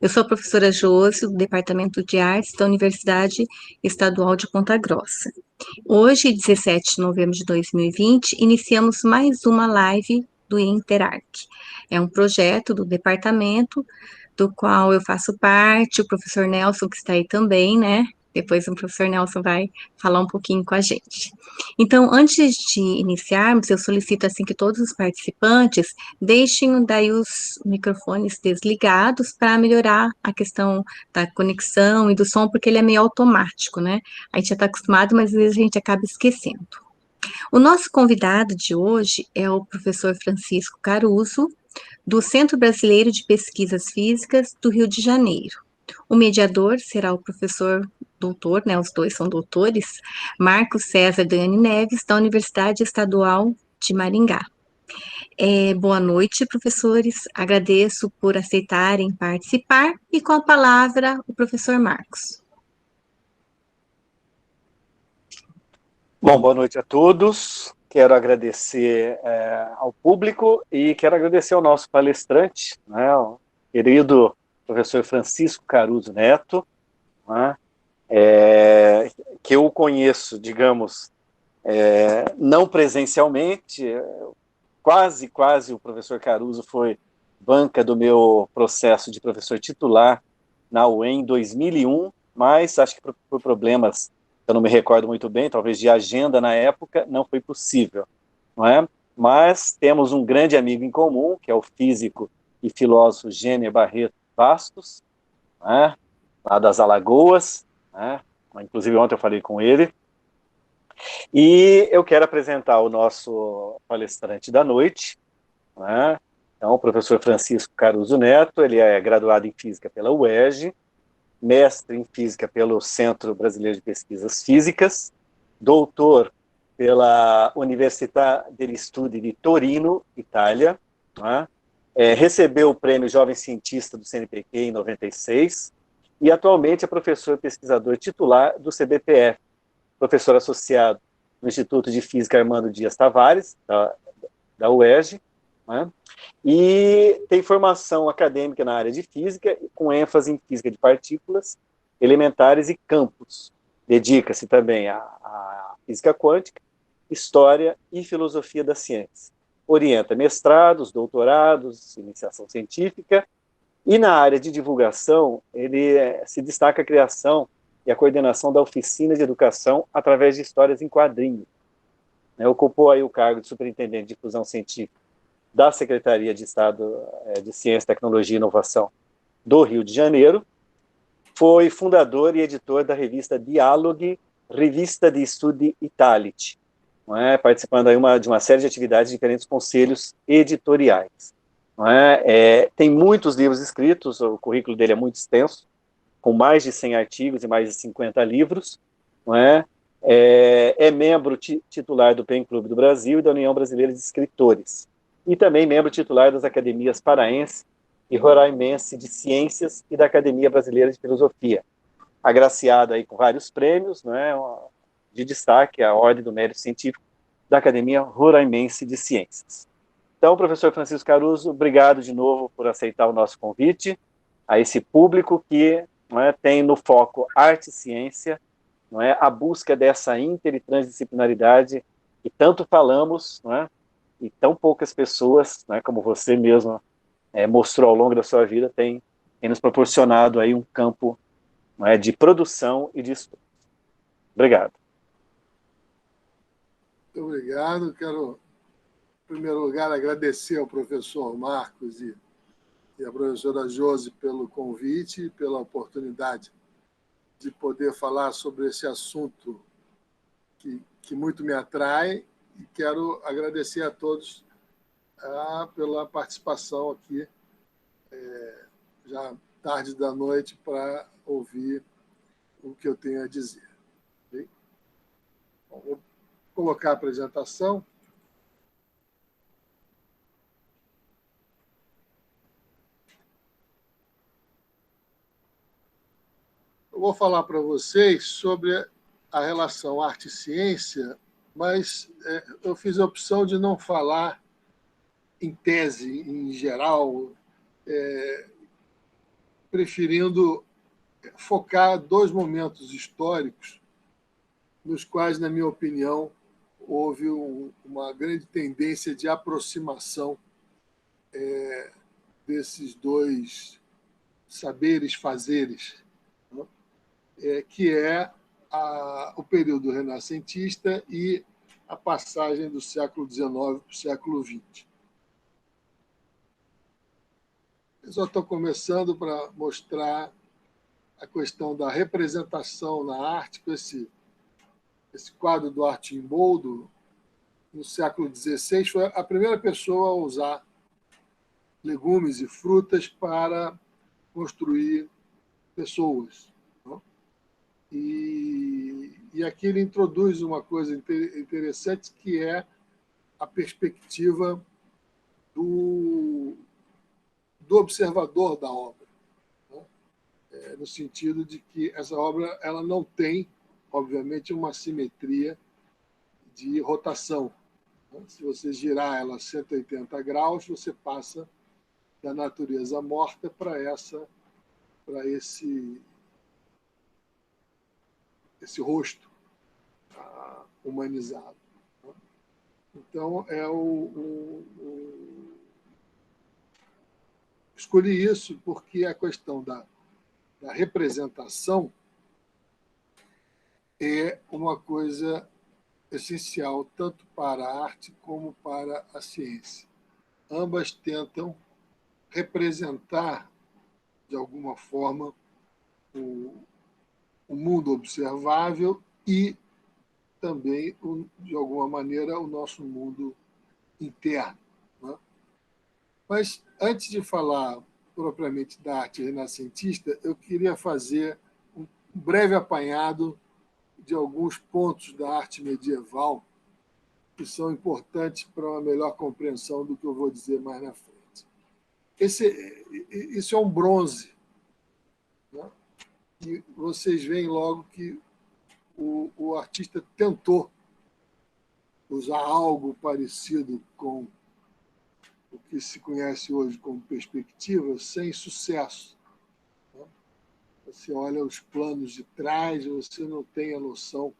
Eu sou a professora Josi, do Departamento de Artes da Universidade Estadual de Ponta Grossa. Hoje, 17 de novembro de 2020, iniciamos mais uma live do Interarc. É um projeto do departamento, do qual eu faço parte, o professor Nelson, que está aí também, né? Depois o professor Nelson vai falar um pouquinho com a gente. Então, antes de iniciarmos, eu solicito assim que todos os participantes deixem daí os microfones desligados para melhorar a questão da conexão e do som, porque ele é meio automático, né? A gente já está acostumado, mas às vezes a gente acaba esquecendo. O nosso convidado de hoje é o professor Francisco Caruso, do Centro Brasileiro de Pesquisas Físicas do Rio de Janeiro. O mediador será o professor doutor, né, os dois são doutores, Marcos César Dani Neves, da Universidade Estadual de Maringá. Boa noite, professores. Agradeço por aceitarem participar e com a palavra o professor Marcos. Bom, boa noite a todos. Quero agradecer ao público e quero agradecer ao nosso palestrante, né, o querido professor Francisco Caruso Neto, né, que eu conheço, digamos, não presencialmente, quase o professor Caruso foi banca do meu processo de professor titular na UEM em 2001, mas acho que por problemas, eu não me recordo muito bem, talvez de agenda na época, não foi possível, não é? Mas temos um grande amigo em comum, que é o físico e filósofo Gêner Barreto Bastos, né? Lá das Alagoas, né? Inclusive ontem eu falei com ele, e eu quero apresentar o nosso palestrante da noite, né? Então, o professor Francisco Caruso Neto, ele é graduado em Física pela UERJ, mestre em Física pelo Centro Brasileiro de Pesquisas Físicas, doutor pela Università degli Studi di Torino, Itália, né? Recebeu o prêmio Jovem Cientista do CNPq em 96 e atualmente é professor pesquisador titular do CBPF, professor associado no Instituto de Física Armando Dias Tavares, da UERJ, né? E tem formação acadêmica na área de física, com ênfase em física de partículas, elementares e campos. Dedica-se também à física quântica, história e filosofia da ciência. Orienta mestrados, doutorados, iniciação científica, e na área de divulgação, ele se destaca a criação e a coordenação da oficina de educação através de histórias em quadrinhos. Ocupou aí o cargo de superintendente de difusão científica da Secretaria de Estado de Ciência, Tecnologia e Inovação do Rio de Janeiro. Foi fundador e editor da revista Dialoghi, Revista di Studi Italici, participando aí de uma série de atividades em diferentes conselhos editoriais. Tem muitos livros escritos, o currículo dele é muito extenso, com mais de 100 artigos e mais de 50 livros. É membro titular do PEN Clube do Brasil e da União Brasileira de Escritores, e também membro titular das Academias Paraense e Roraimense de Ciências e da Academia Brasileira de Filosofia, agraciado aí com vários prêmios, de destaque a Ordem do Mérito Científico da Academia Roraimense de Ciências. Então, professor Francisco Caruso, obrigado de novo por aceitar o nosso convite a esse público que tem no foco arte e ciência, a busca dessa inter e transdisciplinaridade que tanto falamos, e tão poucas pessoas, como você mesmo mostrou ao longo da sua vida, tem nos proporcionado aí um campo de produção e de estudo. Obrigado. Muito obrigado. Quero, em primeiro lugar, agradecer ao professor Marcos e à professora Josi pelo convite e pela oportunidade de poder falar sobre esse assunto que muito me atrai, e quero agradecer a todos pela participação aqui, já tarde da noite, para ouvir o que eu tenho a dizer. Okay? Bom, vou colocar a apresentação. Eu vou falar para vocês sobre a relação arte e ciência, mas eu fiz a opção de não falar em tese, em geral, preferindo focar dois momentos históricos nos quais, na minha opinião, houve uma grande tendência de aproximação desses dois saberes fazeres, né? Que é o período renascentista e a passagem do século XIX para o século XX. Eu só estou começando para mostrar a questão da representação na arte, com esse quadro do Arcimboldo, no século XVI, foi a primeira pessoa a usar legumes e frutas para construir pessoas, né? E aqui ele introduz uma coisa interessante, que é a perspectiva do observador da obra, né? No sentido de que essa obra ela não tem, obviamente, uma simetria de rotação. Se você girar ela 180 graus, você passa da natureza morta para esse rosto humanizado. Então, escolhi isso porque a questão da representação é uma coisa essencial tanto para a arte como para a ciência. Ambas tentam representar, de alguma forma, o mundo observável e também, de alguma maneira, o nosso mundo interno, né? Mas, antes de falar propriamente da arte renascentista, eu queria fazer um breve apanhado de alguns pontos da arte medieval que são importantes para uma melhor compreensão do que eu vou dizer mais na frente. Isso é um bronze, né? E vocês veem logo que o artista tentou usar algo parecido com o que se conhece hoje como perspectiva, sem sucesso, né? Você olha os planos de trás, você não tem a noção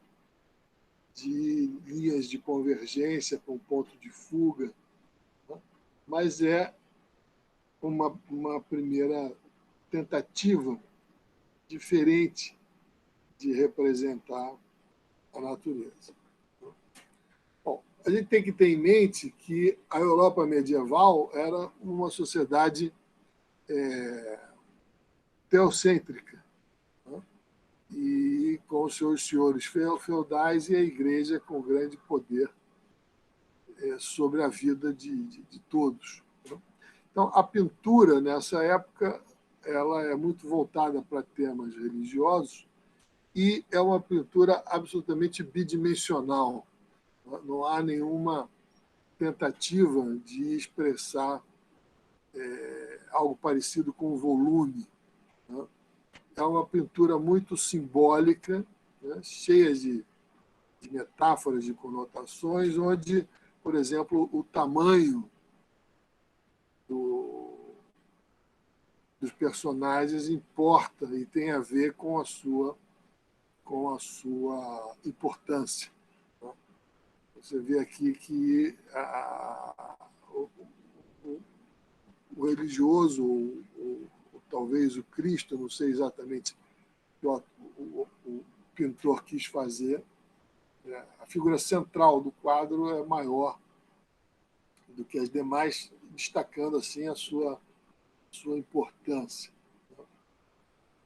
de linhas de convergência com ponto de fuga, né? Mas é uma primeira tentativa diferente de representar a natureza. Bom, a gente tem que ter em mente que a Europa medieval era uma sociedade teocêntrica, né? E com os seus senhores feudais e a igreja com grande poder sobre a vida de todos, né? Então, a pintura, nessa época, ela é muito voltada para temas religiosos e é uma pintura absolutamente bidimensional. Não há nenhuma tentativa de expressar algo parecido com volume, né? É uma pintura muito simbólica, né? Cheia de metáforas, de conotações, onde, por exemplo, o tamanho dos personagens importa e tem a ver com a sua importância, né? Você vê aqui que o religioso, ou talvez o Cristo, não sei exatamente o que o pintor quis fazer, a figura central do quadro é maior do que as demais, destacando assim a sua importância.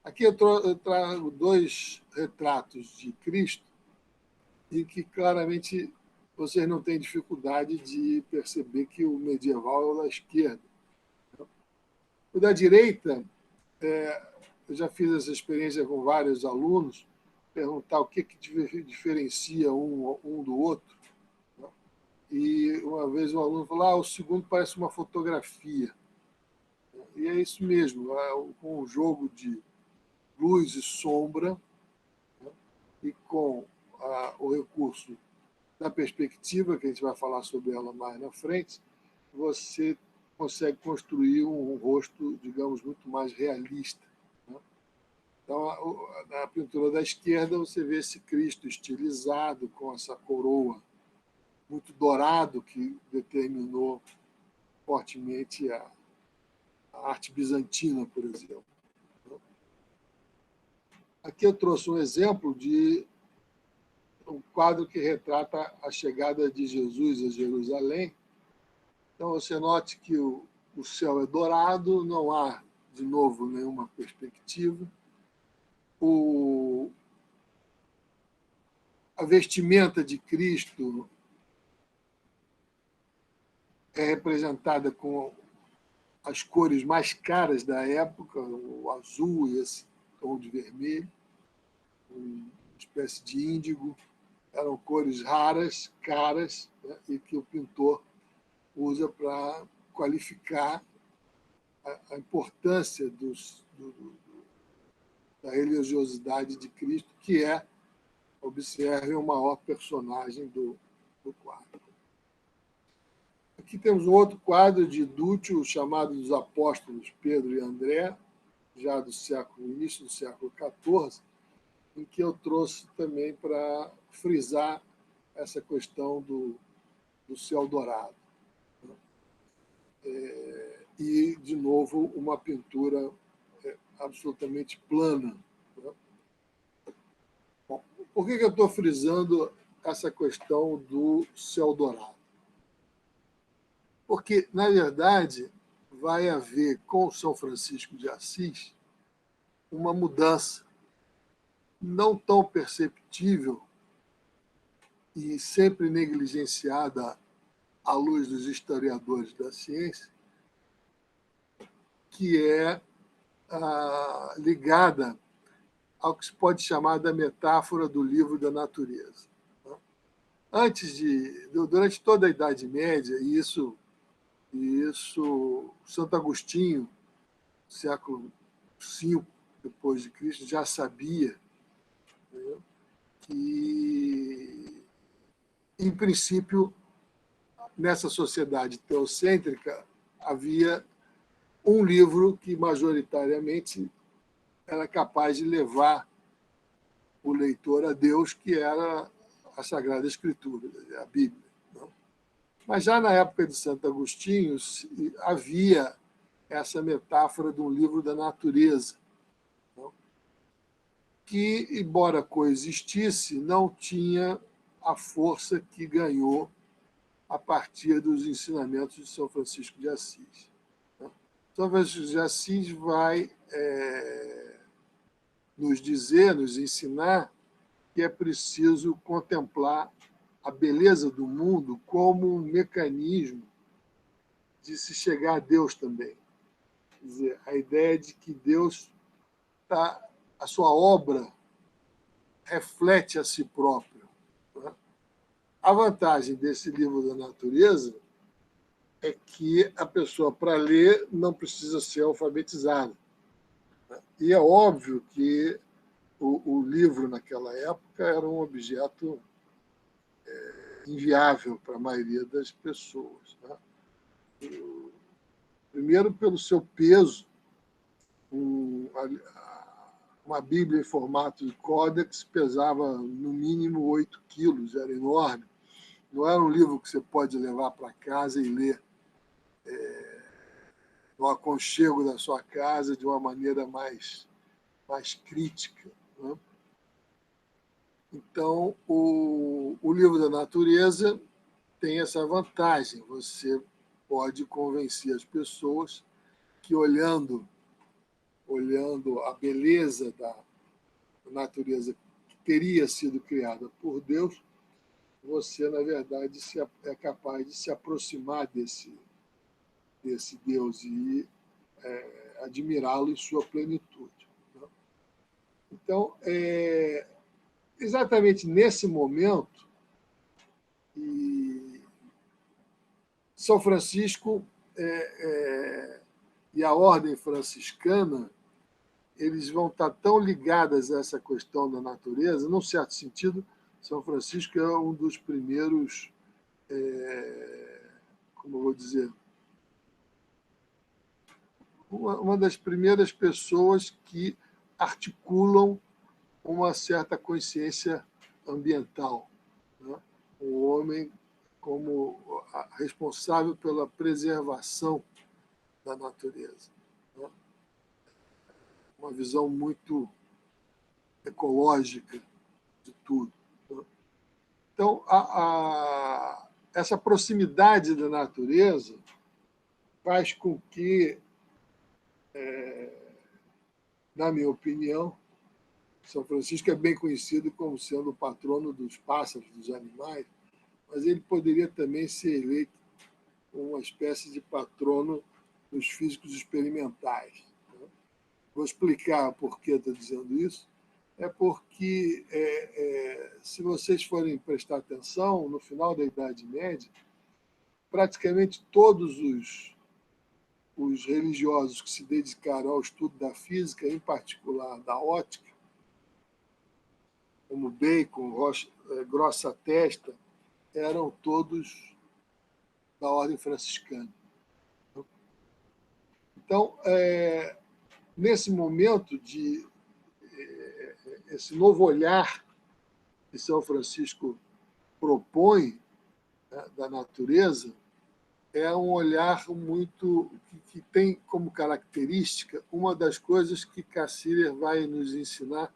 Aqui eu trago dois retratos de Cristo em que claramente vocês não têm dificuldade de perceber que o medieval é o da esquerda. O da direita, eu já fiz essa experiência com vários alunos, perguntar o que diferencia um do outro, né? E uma vez um aluno falou: o segundo parece uma fotografia. E é isso mesmo, com um jogo de luz e sombra, né? E com o recurso da perspectiva, que a gente vai falar sobre ela mais na frente, você consegue construir um rosto, digamos, muito mais realista, Então, na pintura da esquerda, você vê esse Cristo estilizado, com essa coroa muito dourado, que determinou fortemente a arte bizantina, por exemplo. Aqui eu trouxe um exemplo de um quadro que retrata a chegada de Jesus a Jerusalém. Então, você note que o céu é dourado, não há, de novo, nenhuma perspectiva. A vestimenta de Cristo é representada com as cores mais caras da época, o azul e esse tom de vermelho, uma espécie de índigo. Eram cores raras, caras, né, e que o pintor usa para qualificar a importância da religiosidade de Cristo, que é, observe, o maior personagem do quadro. Aqui temos um outro quadro de Dúcio, chamado dos Apóstolos Pedro e André, já do início do século XIV, em que eu trouxe também para frisar essa questão do céu dourado. E, de novo, uma pintura absolutamente plana. Bom, por que eu estou frisando essa questão do céu dourado? Porque, na verdade, vai haver, com São Francisco de Assis, uma mudança não tão perceptível e sempre negligenciada à luz dos historiadores da ciência, que é ligada ao que se pode chamar da metáfora do livro da natureza. Durante toda a Idade Média, e isso Santo Agostinho, século V depois de Cristo, já sabia, né, que, em princípio, nessa sociedade teocêntrica, havia um livro que, majoritariamente, era capaz de levar o leitor a Deus, que era a Sagrada Escritura, a Bíblia. Não? Mas já na época de Santo Agostinho havia essa metáfora de um livro da natureza, não? Que, embora coexistisse, não tinha a força que ganhou a partir dos ensinamentos de São Francisco de Assis. São Francisco de Assis vai nos ensinar que é preciso contemplar a beleza do mundo como um mecanismo de se chegar a Deus também. Quer dizer, a ideia de que Deus a sua obra reflete a si próprio. Né? A vantagem desse livro da natureza é que a pessoa, para ler, não precisa ser alfabetizada. E é óbvio que o livro, naquela época, era um objeto inviável para a maioria das pessoas. Né? Primeiro, pelo seu peso, uma Bíblia em formato de códex pesava, no mínimo, 8 quilos, era enorme. Não era um livro que você pode levar para casa e ler no aconchego da sua casa de uma maneira mais crítica. Né? Então, o livro da natureza tem essa vantagem. Você pode convencer as pessoas que, olhando a beleza da natureza que teria sido criada por Deus, você, na verdade, é capaz de se aproximar desse Deus e admirá-lo em sua plenitude. Né? Então, exatamente nesse momento, São Francisco e a ordem franciscana, eles vão estar tão ligadas a essa questão da natureza, num certo sentido, São Francisco é um dos primeiros, como eu vou dizer, uma das primeiras pessoas que articulam uma certa consciência ambiental, né? O homem como responsável pela preservação da natureza, né? Uma visão muito ecológica de tudo, né? Então, essa proximidade da natureza faz com que, na minha opinião, São Francisco é bem conhecido como sendo o patrono dos pássaros, dos animais, mas ele poderia também ser eleito uma espécie de patrono dos físicos experimentais. Vou explicar por que estou dizendo isso. É porque, se vocês forem prestar atenção, no final da Idade Média, praticamente todos os religiosos que se dedicaram ao estudo da física, em particular da ótica, como Bacon, Grossa Testa, eram todos da ordem franciscana. Então, nesse momento de esse novo olhar que São Francisco propõe, né, da natureza, é um olhar muito que tem como característica uma das coisas que Cassirer vai nos ensinar,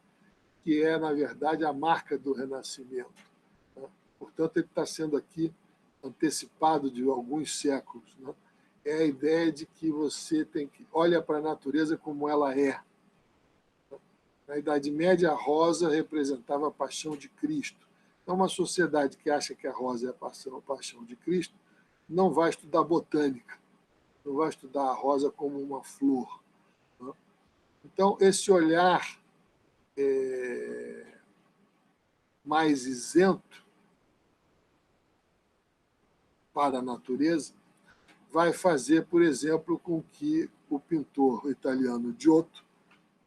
que é, na verdade, a marca do Renascimento, né? Portanto, ele está sendo aqui antecipado de alguns séculos, né? É a ideia de que você tem que olha para a natureza como ela é. Na Idade Média, a rosa representava a paixão de Cristo. Então, uma sociedade que acha que a rosa é a paixão de Cristo não vai estudar botânica, não vai estudar a rosa como uma flor, né? Então, esse olhar mais isento para a natureza vai fazer, por exemplo, com que o pintor italiano Giotto,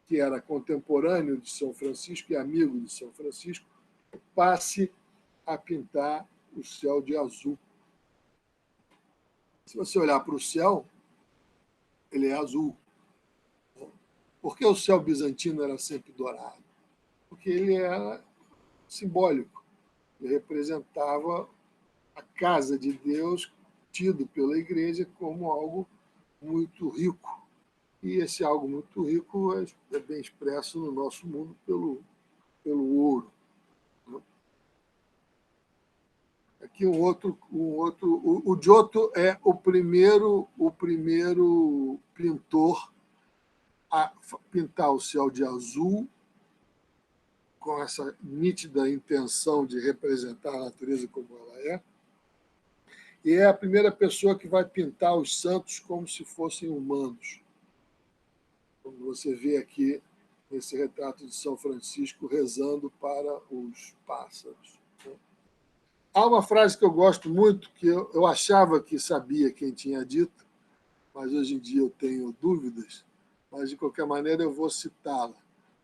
que era contemporâneo de São Francisco e amigo de São Francisco, passe a pintar o céu de azul. Se você olhar para o céu, ele é azul. Por que o céu bizantino era sempre dourado? Porque ele era simbólico. Ele representava a casa de Deus, tido pela Igreja como algo muito rico. E esse algo muito rico é bem expresso no nosso mundo pelo ouro. Aqui o Giotto é o primeiro pintor a pintar o céu de azul, com essa nítida intenção de representar a natureza como ela é, e é a primeira pessoa que vai pintar os santos como se fossem humanos. Como você vê aqui nesse retrato de São Francisco rezando para os pássaros. Há uma frase que eu gosto muito, que eu achava que sabia quem tinha dito, mas hoje em dia eu tenho dúvidas, mas de qualquer maneira eu vou citá-la.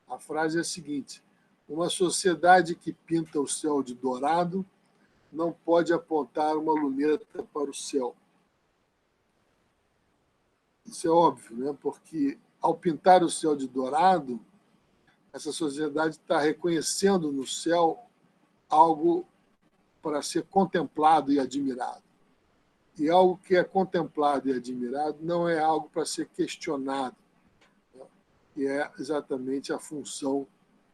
A frase é a seguinte: uma sociedade que pinta o céu de dourado não pode apontar uma luneta para o céu. Isso é óbvio, né? Porque ao pintar o céu de dourado, essa sociedade está reconhecendo no céu algo para ser contemplado e admirado. E algo que é contemplado e admirado não é algo para ser questionado, né? E é exatamente a função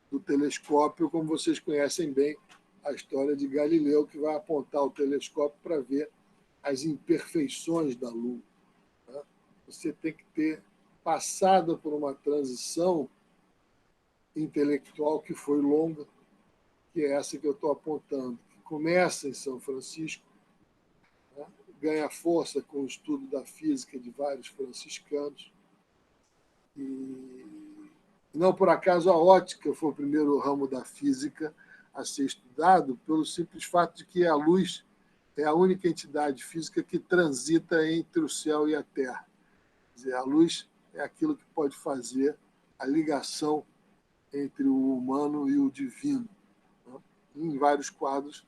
do telescópio, como vocês conhecem bem a história de Galileu, que vai apontar o telescópio para ver as imperfeições da Lua, né? Você tem que ter passado por uma transição intelectual que foi longa, que é essa que eu estou apontando, que começa em São Francisco, né? Ganha força com o estudo da física de vários franciscanos. E não por acaso a ótica foi o primeiro ramo da física a ser estudado, pelo simples fato de que a luz é a única entidade física que transita entre o céu e a terra. Quer dizer, a luz é aquilo que pode fazer a ligação entre o humano e o divino, né? Em vários quadros,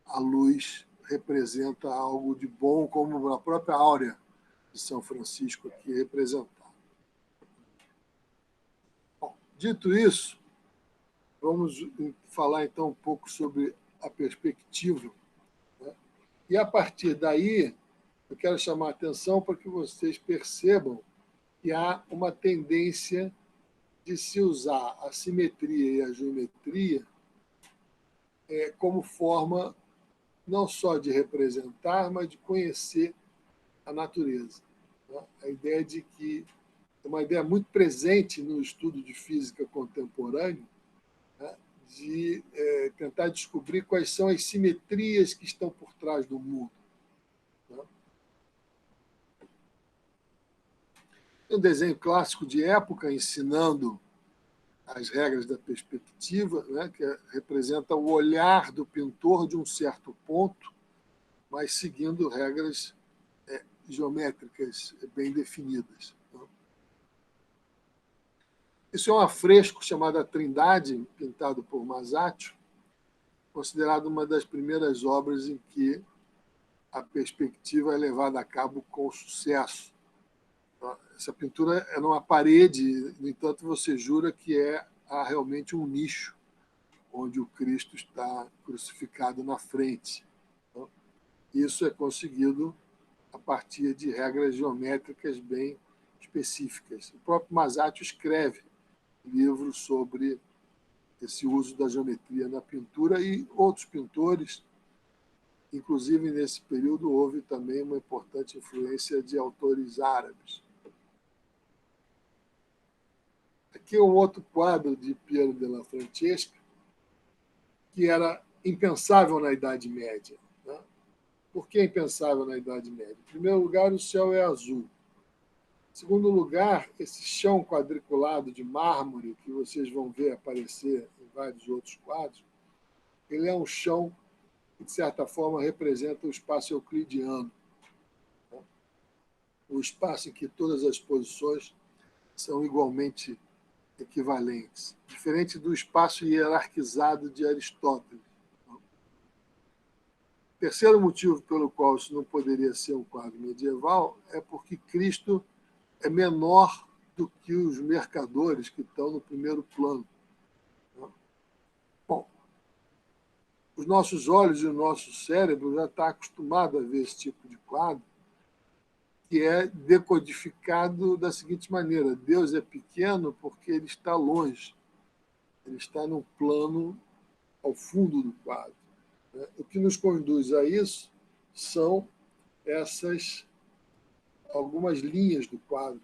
a luz representa algo de bom, como a própria áurea de São Francisco aqui representado. Bom, dito isso, vamos falar então um pouco sobre a perspectiva, né? E a partir daí eu quero chamar a atenção para que vocês percebam que há uma tendência de se usar a simetria e a geometria como forma não só de representar, mas de conhecer a natureza. A ideia de que é uma ideia muito presente no estudo de física contemporâneo, né, de tentar descobrir quais são as simetrias que estão por trás do mundo. Tem um desenho clássico de época ensinando as regras da perspectiva, né, que representa o olhar do pintor de um certo ponto, mas seguindo regras geométricas bem definidas. Isso é um afresco chamado A Trindade, pintado por Masaccio, considerado uma das primeiras obras em que a perspectiva é levada a cabo com sucesso. Essa pintura é numa parede, no entanto, você jura que há realmente um nicho onde o Cristo está crucificado na frente. Isso é conseguido a partir de regras geométricas bem específicas. O próprio Masaccio escreve livros sobre esse uso da geometria na pintura e outros pintores. Inclusive, nesse período, houve também uma importante influência de autores árabes. Aqui é um outro quadro de Piero della Francesca, que era impensável na Idade Média. Né? Por que impensável na Idade Média? Em primeiro lugar, o céu é azul. Em segundo lugar, esse chão quadriculado de mármore, que vocês vão ver aparecer em vários outros quadros, ele é um chão que, de certa forma, representa o espaço euclidiano. Né? O espaço em que todas as posições são igualmente equivalentes, diferente do espaço hierarquizado de Aristóteles. O terceiro motivo pelo qual isso não poderia ser um quadro medieval é porque Cristo é menor do que os mercadores que estão no primeiro plano. Bom, os nossos olhos e o nosso cérebro já estão acostumados a ver esse tipo de quadro, que é decodificado da seguinte maneira: Deus é pequeno porque ele está longe, ele está num plano ao fundo do quadro. O que nos conduz a isso são algumas linhas do quadro,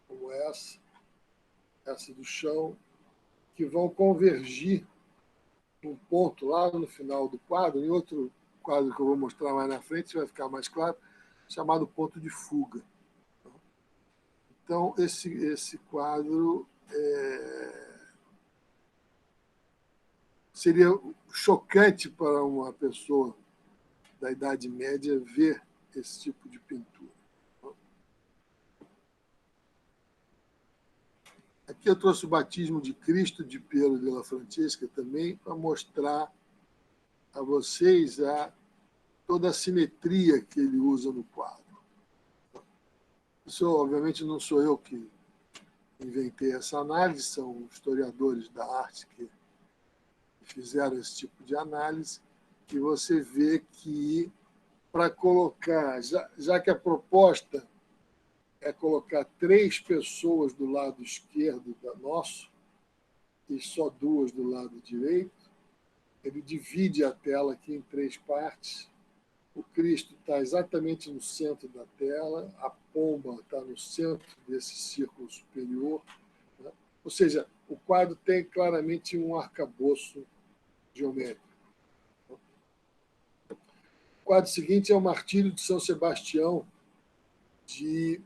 como essa do chão, que vão convergir num ponto lá no final do quadro, em outro quadro que eu vou mostrar mais na frente, vai ficar mais claro, chamado ponto de fuga. Então, esse quadro seria chocante para uma pessoa da Idade Média ver esse tipo de pintura. Aqui eu trouxe o Batismo de Cristo, de Piero della Francesca, também, para mostrar a vocês toda a simetria que ele usa no quadro. Isso, obviamente, não sou eu que inventei essa análise, são historiadores da arte que fizeram esse tipo de análise, e você vê que, para colocar, já que a proposta é colocar 3 pessoas do lado esquerdo da nosso e só 2 do lado direito, ele divide a tela aqui em 3 partes. O Cristo está exatamente no centro da tela, a pomba está no centro desse círculo superior. Né? Ou seja, o quadro tem claramente um arcabouço geométrico. O quadro seguinte é o Martírio de São Sebastião, de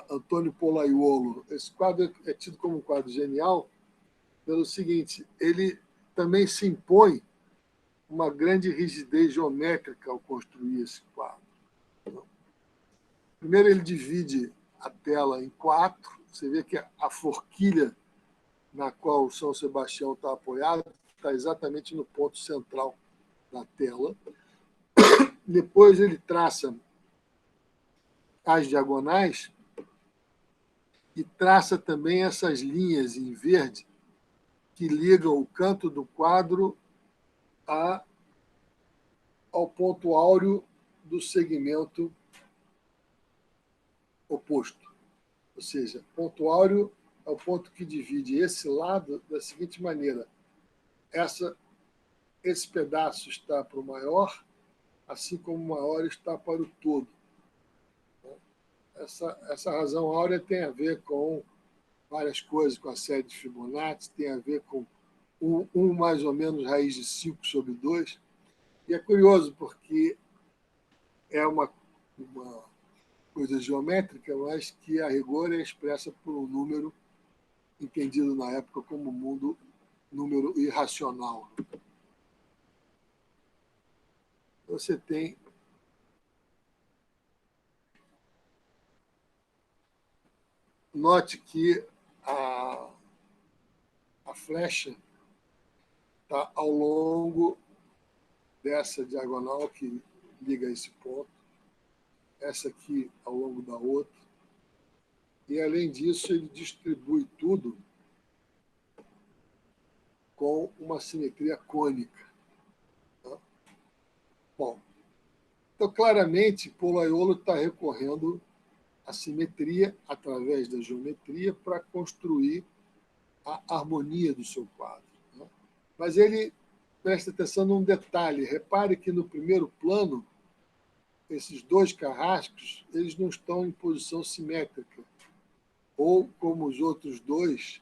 Antônio Pollaiuolo. Esse quadro é tido como um quadro genial pelo seguinte: ele também se impõe uma grande rigidez geométrica ao construir esse quadro. Primeiro, ele divide a tela em 4. Você vê que a forquilha na qual o São Sebastião está apoiado está exatamente no ponto central da tela. Depois, ele traça as diagonais e traça também essas linhas em verde que ligam o canto do quadro ao ponto áureo do segmento oposto. Ou seja, ponto áureo é o ponto que divide esse lado da seguinte maneira. Esse pedaço está para o maior, assim como o maior está para o todo. Essa razão áurea tem a ver com várias coisas, com a série de Fibonacci, tem a ver com mais ou menos raiz de 5 sobre 2. E é curioso, porque é uma coisa geométrica, mas que, a rigor, é expressa por um número entendido na época como número irracional. Você tem note que a flecha está ao longo dessa diagonal que liga esse ponto, essa aqui ao longo da outra, e, além disso, ele distribui tudo com uma simetria cônica. Tá? Bom, então, claramente, Pollaiolo está recorrendo à simetria, através da geometria, para construir a harmonia do seu quadro. Né? Mas ele presta atenção num detalhe. Repare que, no primeiro plano, esses dois carrascos eles não estão em posição simétrica, ou, como os outros dois,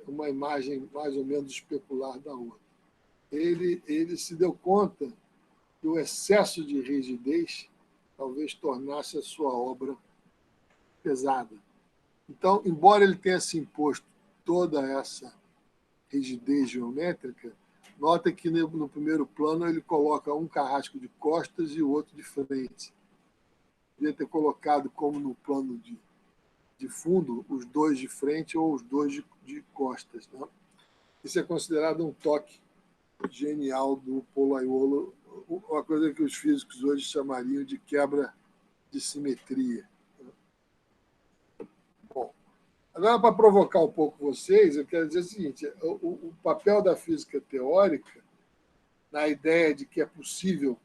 uma imagem mais ou menos especular da outra. Ele se deu conta que o excesso de rigidez talvez tornasse a sua obra pesada. Então, embora ele tenha se imposto toda essa rigidez geométrica, nota que no primeiro plano ele coloca um carrasco de costas e o outro de frente. Devia ter colocado, como no plano de fundo, os dois de frente ou os dois de costas. Né? Isso é considerado um toque genial do Pollaiolo, uma coisa que os físicos hoje chamariam de quebra de simetria. Bom, agora, para provocar um pouco vocês, eu quero dizer o seguinte: o papel da física teórica, na ideia de que é possível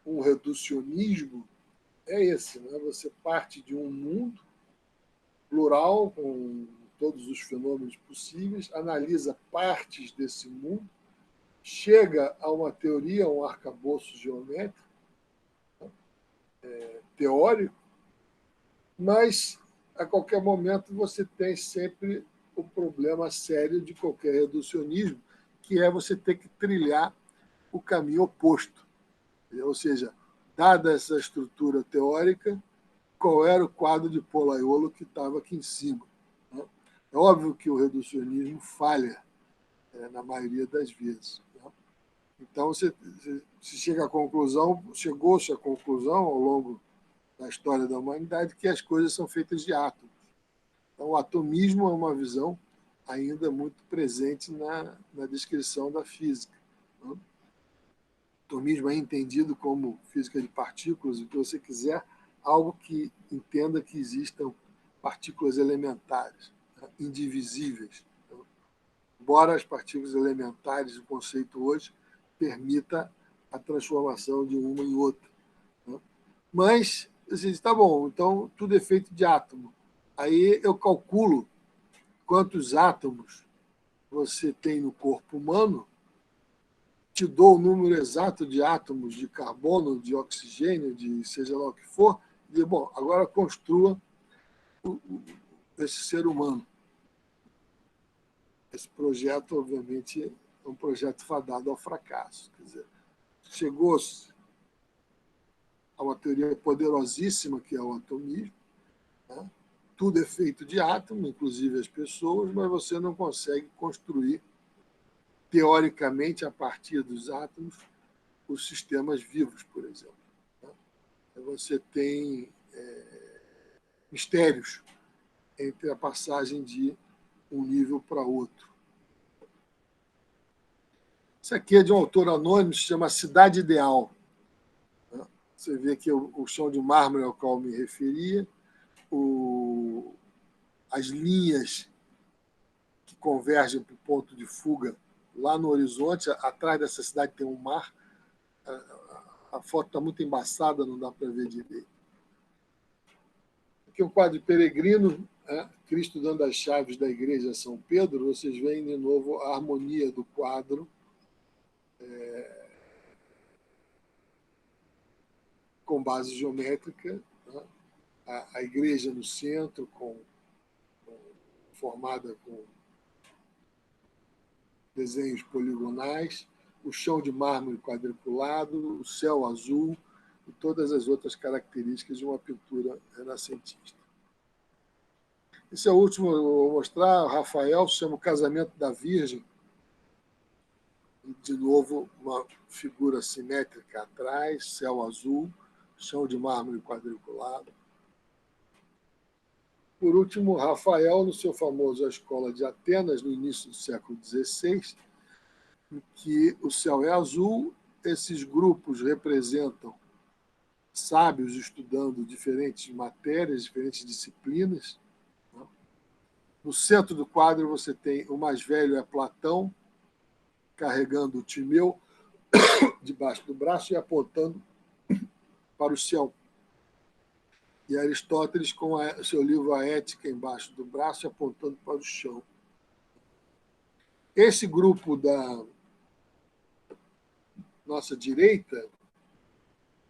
um reducionismo, é esse. Né? Você parte de um mundo plural, com todos os fenômenos possíveis, analisa partes desse mundo, chega a uma teoria, um arcabouço geométrico, teórico, mas, a qualquer momento, você tem sempre o problema sério de qualquer reducionismo, que é você ter que trilhar o caminho oposto. Ou seja, dada essa estrutura teórica, qual era o quadro de Pollaiolo que estava aqui em cima. Né? É óbvio que o reducionismo falha na maioria das vezes. Né? Então, você chega à conclusão, chegou-se à conclusão, ao longo da história da humanidade, que as coisas são feitas de átomos. Então, o atomismo é uma visão ainda muito presente na descrição da física. Né? O atomismo é entendido como física de partículas, o que você quiser, algo que entenda que existam partículas elementares, né, indivisíveis. Então, embora as partículas elementares, o conceito hoje, permita a transformação de uma em outra. Né? Mas, assim, tá bom, então tudo é feito de átomo. Aí eu calculo quantos átomos você tem no corpo humano, te dou o número exato de átomos de carbono, de oxigênio, de seja lá o que for, e digo, bom, agora construa esse ser humano. Esse projeto, obviamente, é um projeto fadado ao fracasso. Quer dizer, chegou-se a uma teoria poderosíssima, que é o atomismo. Né? Tudo é feito de átomo, inclusive as pessoas, mas você não consegue construir, teoricamente, a partir dos átomos, os sistemas vivos, por exemplo. Você tem mistérios entre a passagem de um nível para outro. Isso aqui é de um autor anônimo, se chama Cidade Ideal. Você vê que o chão de mármore ao qual me referia, as linhas que convergem para o ponto de fuga lá no horizonte, atrás dessa cidade tem um mar. A foto está muito embaçada, não dá para ver direito. Aqui é um quadro de Peregrino, Cristo dando as chaves da igreja a São Pedro. Vocês veem de novo a harmonia do quadro, com base geométrica, né? A igreja no centro, formada com desenhos poligonais, o chão de mármore quadriculado, o céu azul e todas as outras características de uma pintura renascentista. Esse é o último que eu vou mostrar. O Rafael se chama O Casamento da Virgem. E, de novo, uma figura simétrica atrás, céu azul, chão de mármore quadriculado. Por último, Rafael, no seu famoso A Escola de Atenas, no início do século XVI, em que o céu é azul, esses grupos representam sábios estudando diferentes matérias, diferentes disciplinas. No centro do quadro você tem o mais velho é Platão, carregando o Timeu debaixo do braço e apontando para o céu. E Aristóteles com o seu livro A Ética embaixo do braço, apontando para o chão. Esse grupo da nossa direita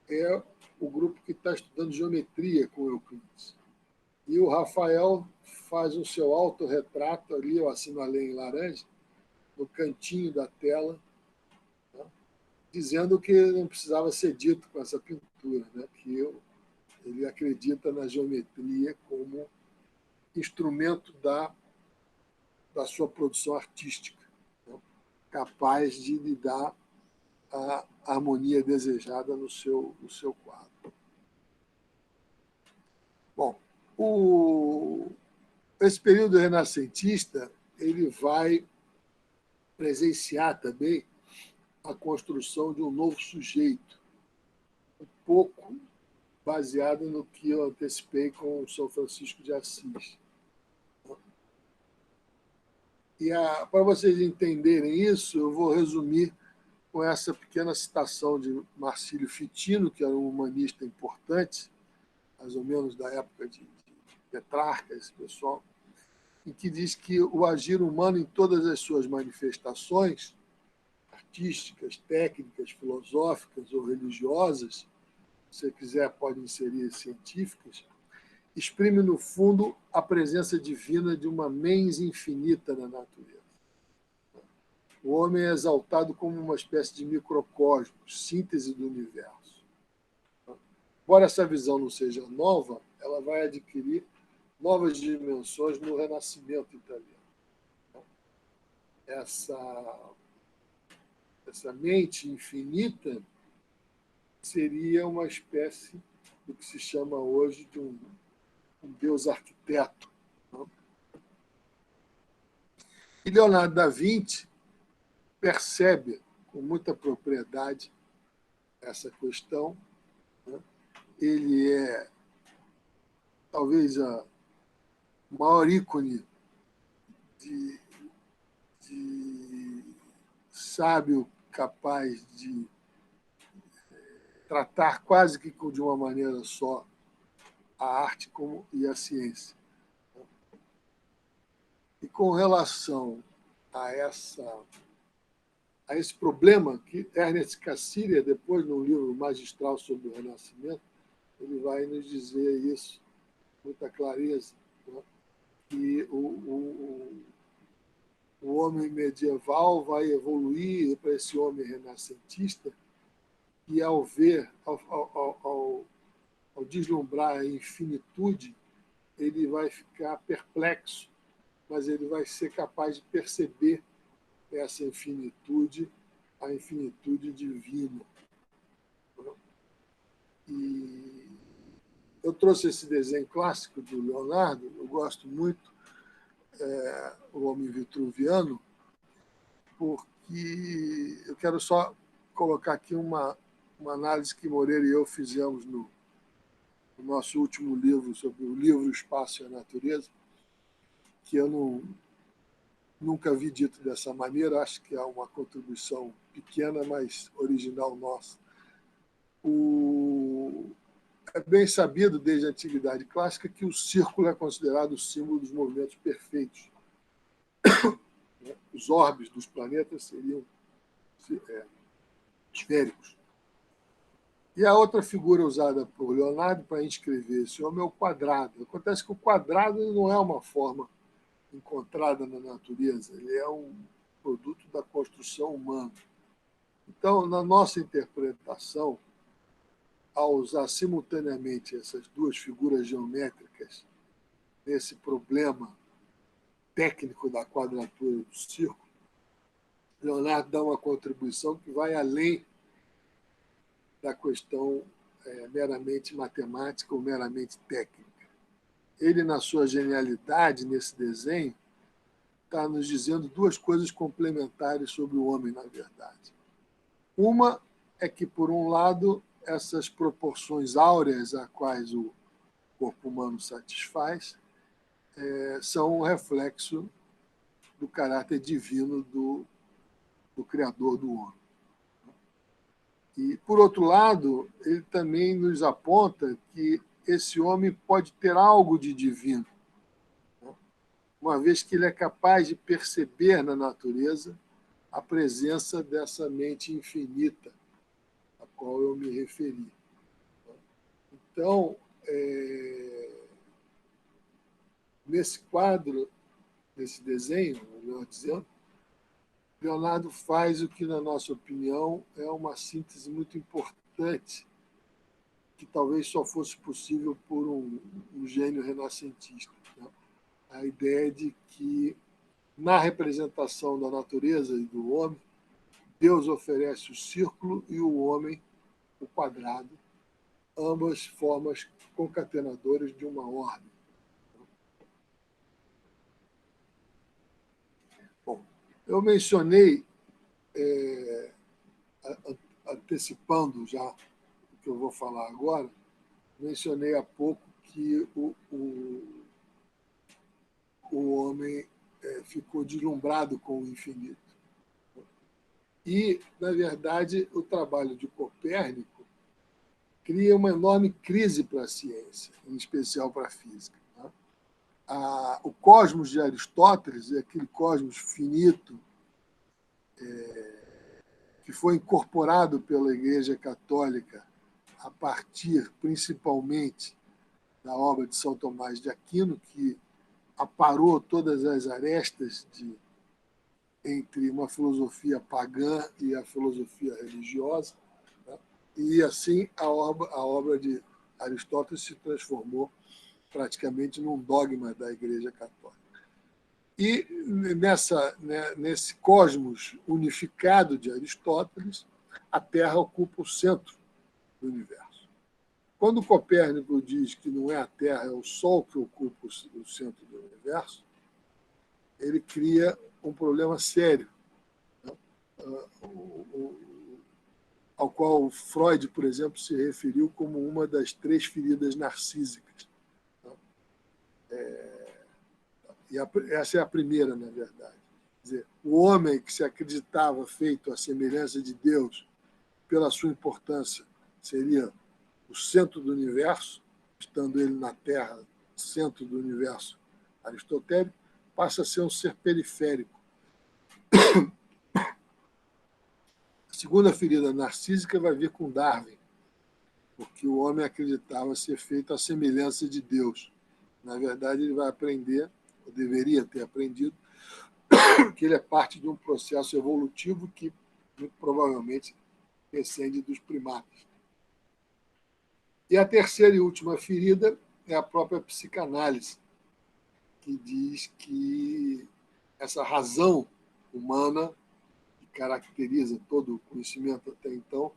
é o grupo que está estudando geometria com Euclides. E o Rafael faz o seu autorretrato ali, eu assinalei em laranja, no cantinho da tela, né, dizendo que não precisava ser dito com essa pintura, né, que ele acredita na geometria como instrumento da sua produção artística, né, capaz de lhe dar a harmonia desejada no seu quadro. Bom, esse período renascentista ele vai presenciar também a construção de um novo sujeito, um pouco baseado no que eu antecipei com São Francisco de Assis. E para vocês entenderem isso, eu vou resumir com essa pequena citação de Marcílio Fitino, que era um humanista importante, mais ou menos da época de Petrarca, esse pessoal, em que diz que o agir humano em todas as suas manifestações, artísticas, técnicas, filosóficas ou religiosas, se você quiser pode inserir científicas, exprime, no fundo, a presença divina de uma mens infinita na natureza. O homem é exaltado como uma espécie de microcosmos, síntese do universo. Embora essa visão não seja nova, ela vai adquirir novas dimensões no Renascimento italiano. Essa mente infinita seria uma espécie do que se chama hoje de um Deus arquiteto. E Leonardo da Vinci percebe com muita propriedade essa questão. Ele é talvez a maior ícone de sábio capaz de tratar quase que de uma maneira só a arte e a ciência. E com relação a esse problema que Ernest Cassirer, depois no livro magistral sobre o Renascimento, ele vai nos dizer isso com muita clareza, né? Que o homem medieval vai evoluir para esse homem renascentista e, ao ver, ao deslumbrar a infinitude, ele vai ficar perplexo, mas ele vai ser capaz de perceber essa infinitude, a infinitude divina. E eu trouxe esse desenho clássico do Leonardo, eu gosto muito, O Homem Vitruviano, porque eu quero só colocar aqui uma uma análise que Moreira e eu fizemos no nosso último livro, sobre o livro O Espaço e a Natureza, que eu nunca vi dito dessa maneira, acho que é uma contribuição pequena, mas original nossa. É bem sabido, desde a Antiguidade Clássica, que o círculo é considerado o símbolo dos movimentos perfeitos. Os orbes dos planetas seriam esféricos. E a outra figura usada por Leonardo para inscrever esse homem é o quadrado. Acontece que o quadrado não é uma forma encontrada na natureza, ele é um produto da construção humana. Então, na nossa interpretação, ao usar simultaneamente essas duas figuras geométricas nesse problema técnico da quadratura do círculo, Leonardo dá uma contribuição que vai além da questão meramente matemática ou meramente técnica. Ele, na sua genialidade, nesse desenho, está nos dizendo duas coisas complementares sobre o homem, na verdade. Uma é que, por um lado, essas proporções áureas a quais o corpo humano satisfaz são um reflexo do caráter divino do Criador do homem. E, por outro lado, ele também nos aponta que esse homem pode ter algo de divino, uma vez que ele é capaz de perceber na natureza a presença dessa mente infinita a qual eu me referi. Então, nesse quadro, nesse desenho, melhor dizendo, Leonardo faz o que, na nossa opinião, é uma síntese muito importante, que talvez só fosse possível por um gênio renascentista. Né? A ideia de que, na representação da natureza e do homem, Deus oferece o círculo e o homem o quadrado, ambas formas concatenadoras de uma ordem. Bom, eu mencionei, antecipando já o que eu vou falar agora, mencionei há pouco que o homem ficou deslumbrado com o infinito. E, na verdade, o trabalho de Copérnico cria uma enorme crise para a ciência, em especial para a física. Né? O cosmos de Aristóteles é aquele cosmos finito que foi incorporado pela Igreja Católica a partir, principalmente, da obra de São Tomás de Aquino, que aparou todas as arestas entre uma filosofia pagã e a filosofia religiosa, né? E, assim, a obra de Aristóteles se transformou praticamente num dogma da Igreja Católica. E, nesse cosmos unificado de Aristóteles, a Terra ocupa o centro do universo. Quando Copérnico diz que não é a Terra, é o Sol que ocupa o centro do universo, ele cria um problema sério, né? Ao qual Freud, por exemplo, se referiu como uma das 3 feridas narcísicas. E essa é a primeira, na verdade. Quer dizer, o homem que se acreditava feito à semelhança de Deus, pela sua importância, seria o centro do universo, estando ele na Terra, centro do universo aristotélico, passa a ser um ser periférico. A segunda ferida narcísica vai vir com Darwin, porque o homem acreditava ser feito à semelhança de Deus. Na verdade, ele vai aprender, ou deveria ter aprendido, que ele é parte de um processo evolutivo que, muito provavelmente, descende dos primatas. E a terceira e última ferida é a própria psicanálise, que diz que essa razão humana, que caracteriza todo o conhecimento até então,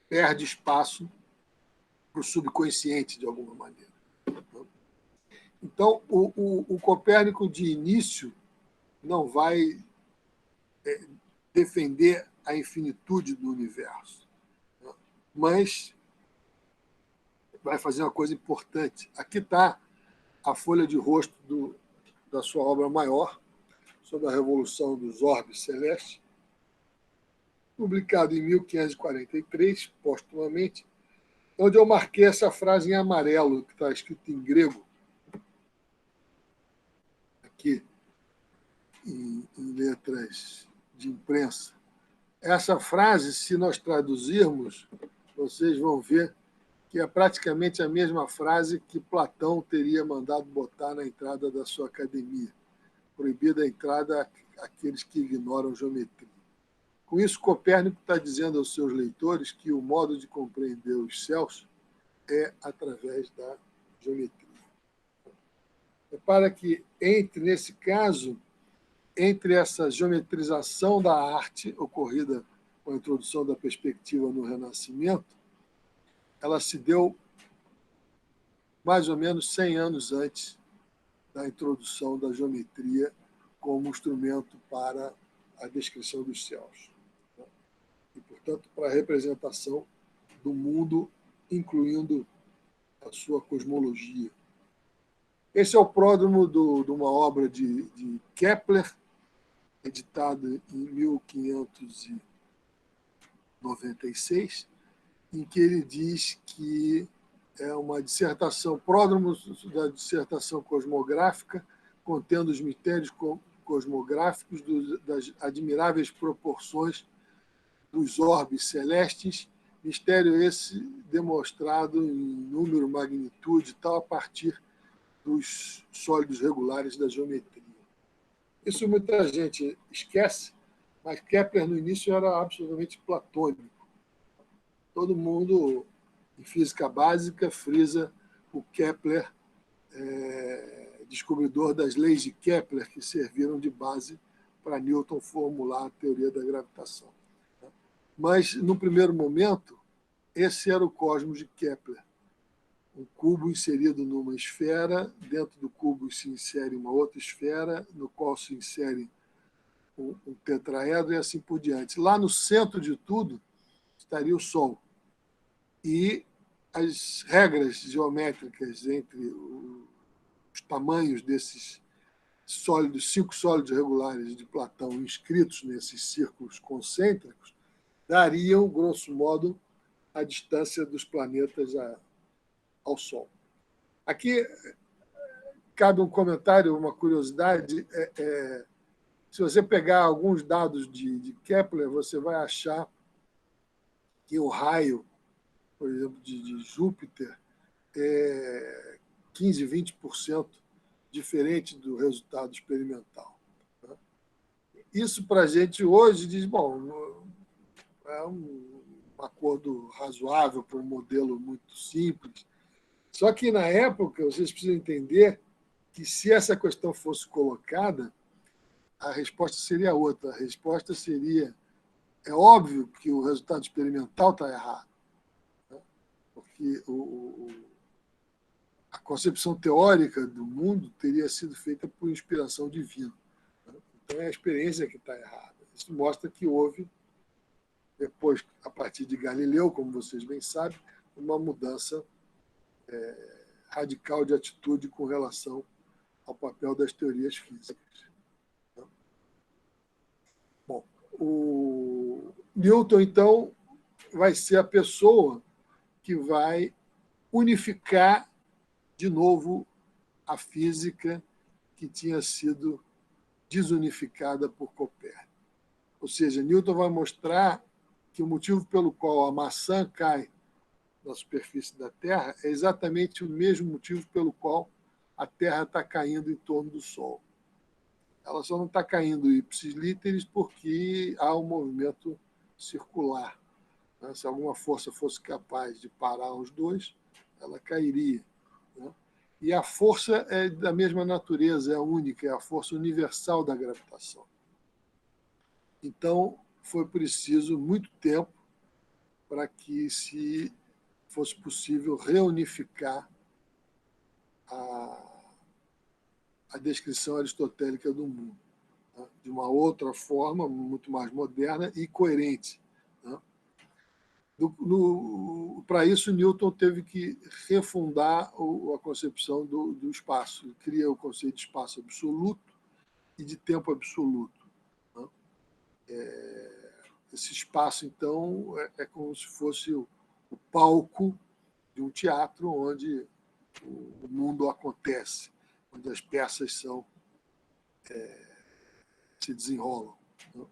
perde espaço para o subconsciente, de alguma maneira. Então, o Copérnico, de início, não vai defender a infinitude do universo. Mas vai fazer uma coisa importante. Aqui está a folha de rosto da sua obra maior, sobre a Revolução dos Orbes Celestes, publicado em 1543, postumamente, onde eu marquei essa frase em amarelo, que está escrito em grego, aqui, em letras de imprensa. Essa frase, se nós traduzirmos, vocês vão ver que é praticamente a mesma frase que Platão teria mandado botar na entrada da sua academia. Proibida a entrada àqueles que ignoram geometria. Com isso, Copérnico está dizendo aos seus leitores que o modo de compreender os céus é através da geometria. Repara que, nesse caso, entre essa geometrização da arte ocorrida com a introdução da perspectiva no Renascimento, ela se deu mais ou menos 100 anos antes da introdução da geometria como instrumento para a descrição dos céus. E, portanto, para a representação do mundo, incluindo a sua cosmologia. Esse é o pródromo de uma obra de Kepler, editada em 1596, em que ele diz que é uma dissertação, pródromo da dissertação cosmográfica, contendo os mistérios cosmográficos das admiráveis proporções dos orbes celestes, mistério esse demonstrado em número, magnitude e tal, a partir dos sólidos regulares da geometria. Isso muita gente esquece, mas Kepler, no início, era absolutamente platônico. Todo mundo, em física básica, frisa o Kepler, descobridor das leis de Kepler, que serviram de base para Newton formular a teoria da gravitação. Mas, no primeiro momento, esse era o cosmos de Kepler. Um cubo inserido numa esfera, dentro do cubo se insere uma outra esfera, no qual se insere um tetraedro e assim por diante. Lá no centro de tudo estaria o Sol. E as regras geométricas entre os tamanhos desses sólidos, 5 sólidos regulares de Platão inscritos nesses círculos concêntricos, dariam, grosso modo, a distância dos planetas ao Sol. Aqui cabe um comentário, uma curiosidade. Se você pegar alguns dados de Kepler, você vai achar que o raio, por exemplo, de Júpiter é 15%, 20% diferente do resultado experimental. Isso, para a gente hoje, diz, bom, é um acordo razoável para um modelo muito simples. Só que, na época, vocês precisam entender que, se essa questão fosse colocada, a resposta seria outra. A resposta seria: é óbvio que o resultado experimental está errado, né? Porque a concepção teórica do mundo teria sido feita por inspiração divina, né? Então, é a experiência que está errada. Isso mostra que houve, depois, a partir de Galileu, como vocês bem sabem, uma mudança radical de atitude com relação ao papel das teorias físicas. Bom, o Newton, então, vai ser a pessoa que vai unificar de novo a física que tinha sido desunificada por Copérnico. Ou seja, Newton vai mostrar que o motivo pelo qual a maçã cai na superfície da Terra é exatamente o mesmo motivo pelo qual a Terra está caindo em torno do Sol. Ela só não está caindo ipsis literis porque há um movimento circular. Se alguma força fosse capaz de parar os dois, ela cairia. E a força é da mesma natureza, é única, é a força universal da gravitação. Então, foi preciso muito tempo para que se fosse possível reunificar a descrição aristotélica do mundo. de uma outra forma, muito mais moderna e coerente, né? Para isso, Newton teve que refundar a concepção do espaço. Ele cria o conceito de espaço absoluto e de tempo absoluto, né? Esse espaço, então, é como se fosse o palco de um teatro onde o mundo acontece, onde as peças se desenrolam, né?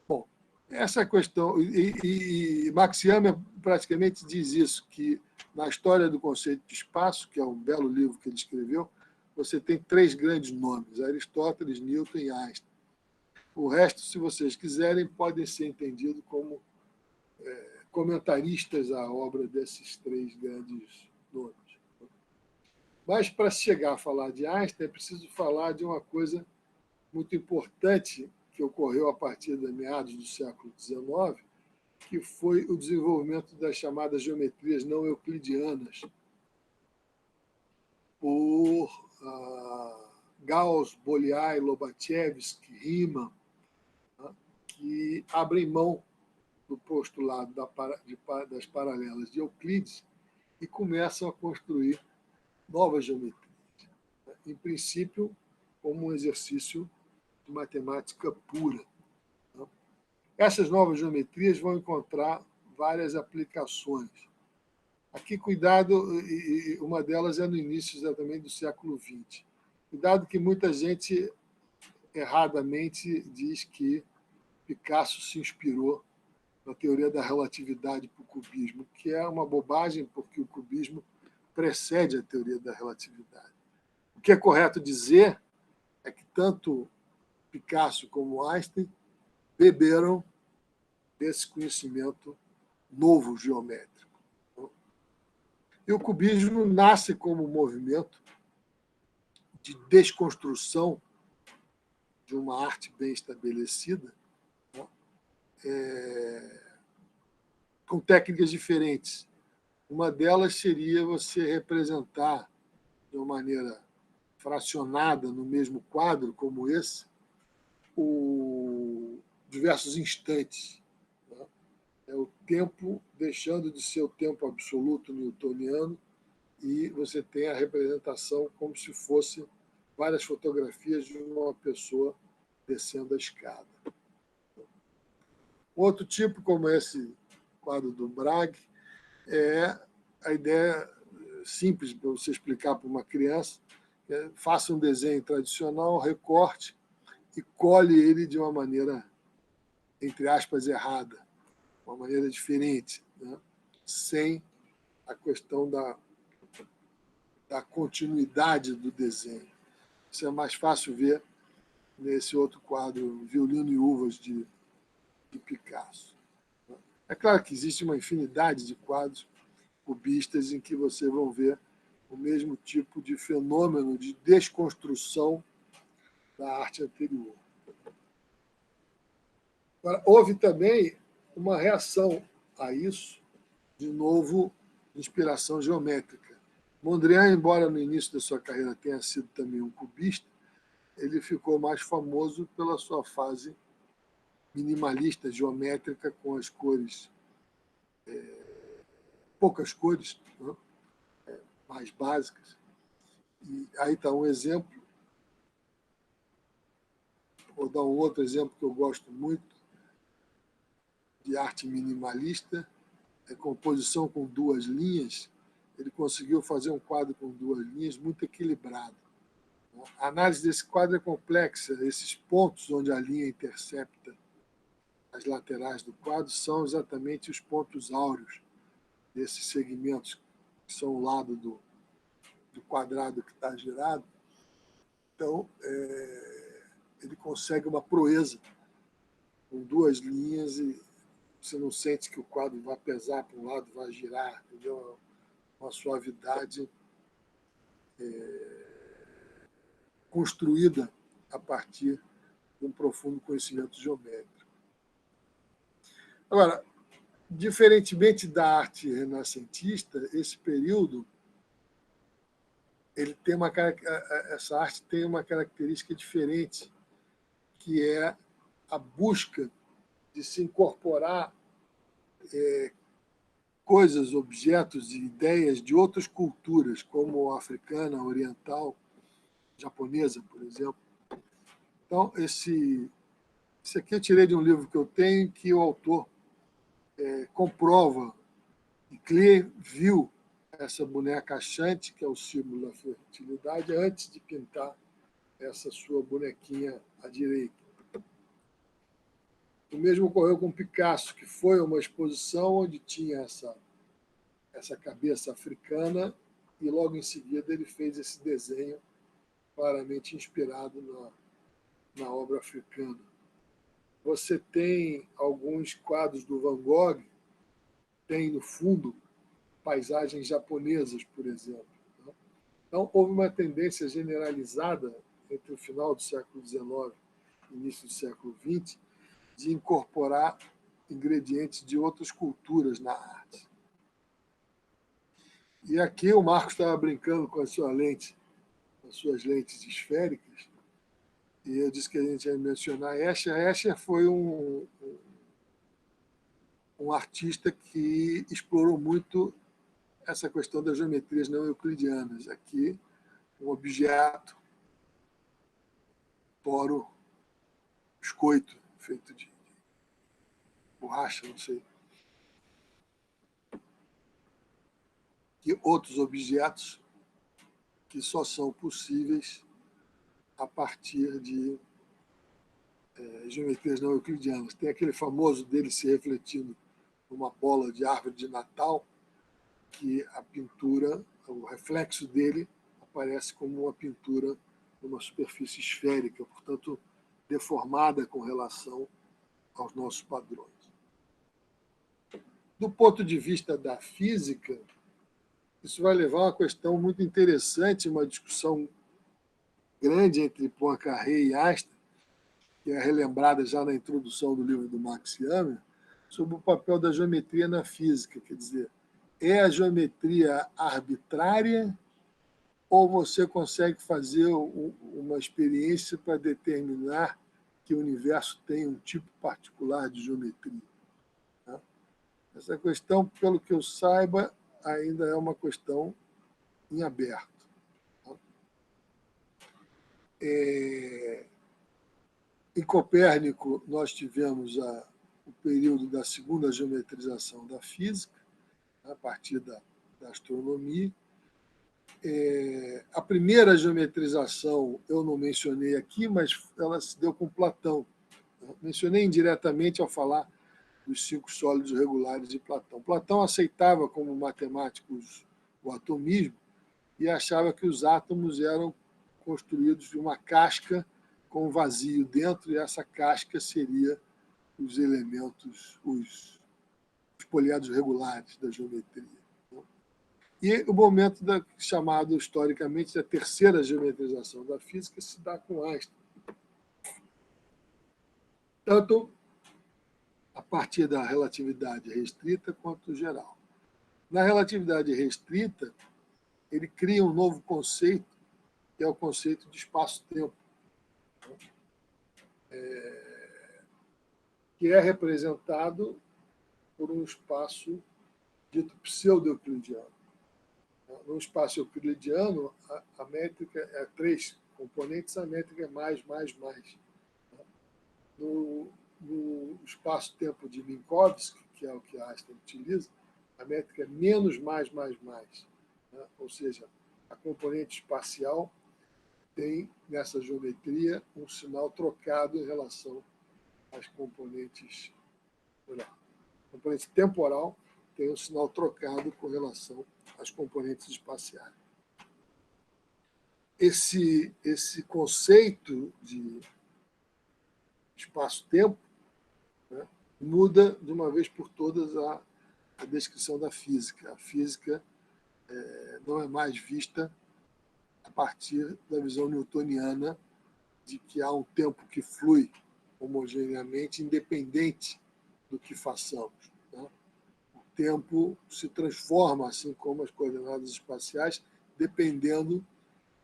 Bom, essa questão, e Max Hammer praticamente diz isso, que na história do conceito de espaço, que é um belo livro que ele escreveu, você tem 3 grandes nomes, Aristóteles, Newton e Einstein. O resto, se vocês quiserem, podem ser entendidos como comentaristas à obra desses 3 grandes nomes. Mas, para chegar a falar de Einstein, é preciso falar de uma coisa muito importante que ocorreu a partir de meados do século XIX, que foi o desenvolvimento das chamadas geometrias não euclidianas por Gauss, Bolyai, Lobachevsky, Riemann, né, que abrem mão do postulado das paralelas de Euclides e começam a construir novas geometrias, né, em princípio, como um exercício de matemática pura. Essas novas geometrias vão encontrar várias aplicações. Aqui, cuidado, e uma delas é no início exatamente do século XX. Cuidado que muita gente erradamente diz que Picasso se inspirou na teoria da relatividade para o cubismo, que é uma bobagem, porque o cubismo precede a teoria da relatividade. O que é correto dizer é que tanto Picasso como Einstein beberam desse conhecimento novo geométrico. E o cubismo nasce como um movimento de desconstrução de uma arte bem estabelecida, né, com técnicas diferentes. Uma delas seria você representar de uma maneira fracionada no mesmo quadro, como esse, diversos instantes. É o tempo deixando de ser o tempo absoluto newtoniano e você tem a representação como se fosse várias fotografias de uma pessoa descendo a escada. Outro tipo, como esse quadro do Braque, é a ideia simples para você explicar para uma criança: faça um desenho tradicional, recorte e colhe ele de uma maneira, entre aspas, errada, uma maneira diferente, né, sem a questão da continuidade do desenho. Isso é mais fácil ver nesse outro quadro, Violino e Uvas, de Picasso. É claro que existe uma infinidade de quadros cubistas em que vocês vão ver o mesmo tipo de fenômeno de desconstrução da arte anterior. Agora, houve também uma reação a isso, de novo, de inspiração geométrica. Mondrian, embora no início da sua carreira tenha sido também um cubista, ele ficou mais famoso pela sua fase minimalista, geométrica, com as cores, poucas cores, né, mais básicas. E aí está um exemplo. Vou dar um outro exemplo que eu gosto muito de arte minimalista, é composição com 2 linhas. Ele conseguiu fazer um quadro com 2 linhas muito equilibrado. A análise desse quadro é complexa. Esses pontos onde a linha intercepta as laterais do quadro são exatamente os pontos áureos desses segmentos, que são o lado do quadrado que está girado. Então, ele consegue uma proeza com 2 linhas e você não sente que o quadro vai pesar para um lado, vai girar, entendeu? Uma suavidade construída a partir de um profundo conhecimento geométrico. Agora, diferentemente da arte renascentista, esse período essa arte tem uma característica diferente, que é a busca de se incorporar coisas, objetos e ideias de outras culturas, como a africana, a oriental, japonesa, por exemplo. Então, esse aqui eu tirei de um livro que eu tenho, que o autor comprova, e Klee viu essa boneca Ashanti, que é o símbolo da fertilidade, antes de pintar essa sua bonequinha à direita. O mesmo ocorreu com Picasso, que foi a uma exposição onde tinha essa cabeça africana, e logo em seguida ele fez esse desenho claramente inspirado na obra africana. Você tem alguns quadros do Van Gogh, tem no fundo paisagens japonesas, por exemplo. Então, houve uma tendência generalizada entre o final do século XIX e início do século XX de incorporar ingredientes de outras culturas na arte. E aqui o Marcos estava brincando com a sua lente, com as suas lentes esféricas, e eu disse que a gente ia mencionar Escher. Escher foi um artista que explorou muito essa questão das geometrias não euclidianas. Aqui, um objeto toro biscoito, feito de borracha, não sei. E outros objetos que só são possíveis a partir de geometrias não euclidianas. Tem aquele famoso dele se refletindo numa bola de árvore de Natal, que a pintura, o reflexo dele aparece como uma pintura numa superfície esférica, portanto, deformada com relação aos nossos padrões. Do ponto de vista da física, isso vai levar a uma questão muito interessante, uma discussão grande entre Poincaré e Einstein, que é relembrada já na introdução do livro do Max Jammer, sobre o papel da geometria na física. Quer dizer, é a geometria arbitrária ou você consegue fazer uma experiência para determinar que o universo tem um tipo particular de geometria? Essa questão, pelo que eu saiba, ainda é uma questão em aberto. Em Copérnico, nós tivemos o período da segunda geometrização da física, a partir da astronomia. A primeira geometrização eu não mencionei aqui, mas ela se deu com Platão. Mencionei indiretamente ao falar dos 5 sólidos regulares de Platão. Platão aceitava como matemáticos o atomismo e achava que os átomos eram construídos de uma casca com vazio dentro, e essa casca seria os elementos, os poliedros regulares da geometria. E o momento chamado historicamente da terceira geometrização da física se dá com Einstein. Tanto a partir da relatividade restrita quanto geral. Na relatividade restrita, ele cria um novo conceito, que é o conceito de espaço-tempo, que é representado por um espaço dito pseudo-euclidiano. No espaço euclidiano, a métrica é 3 componentes, a métrica é mais. No espaço-tempo de Minkowski, que é o que Einstein utiliza, a métrica é menos mais. Ou seja, a componente espacial tem, nessa geometria, um sinal trocado em relação às componentes... A componente temporal tem um sinal trocado com relação às componentes espaciais. Esse conceito de espaço-tempo, né, muda de uma vez por todas a descrição da física. A física não é mais vista a partir da visão newtoniana de que há um tempo que flui homogeneamente, independente do que façamos. Né? O tempo se transforma, assim como as coordenadas espaciais, dependendo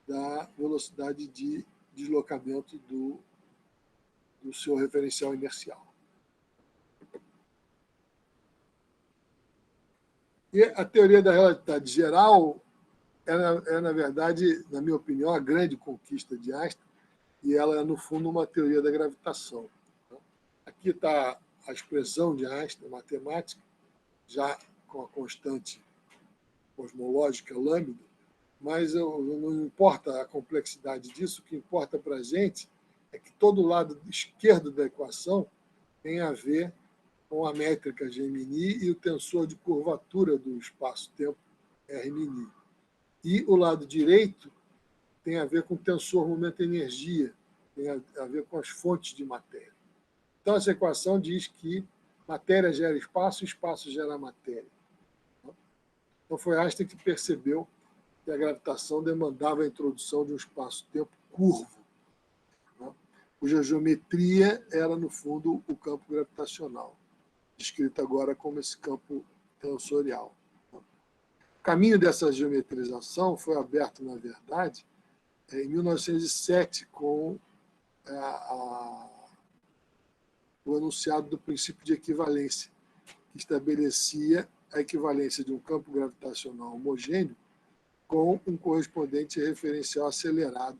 da velocidade de deslocamento do do seu referencial inercial. E a teoria da relatividade geral na verdade, na minha opinião, a grande conquista de Einstein, e ela é, no fundo, uma teoria da gravitação. Aqui está a expressão de Einstein, matemática, já com a constante cosmológica lambda, mas não importa a complexidade disso, o que importa para a gente é que todo lado esquerdo da equação tem a ver com a métrica Gemini e o tensor de curvatura do espaço-tempo R-mini. E o lado direito tem a ver com o tensor momento-energia, tem a ver com as fontes de matéria. Então, essa equação diz que matéria gera espaço, espaço gera matéria. Então, foi Einstein que percebeu que a gravitação demandava a introdução de um espaço-tempo curvo, cuja geometria era, no fundo, o campo gravitacional, descrito agora como esse campo tensorial. O caminho dessa geometrização foi aberto, na verdade, em 1907, com o enunciado do princípio de equivalência, que estabelecia a equivalência de um campo gravitacional homogêneo com um correspondente referencial acelerado,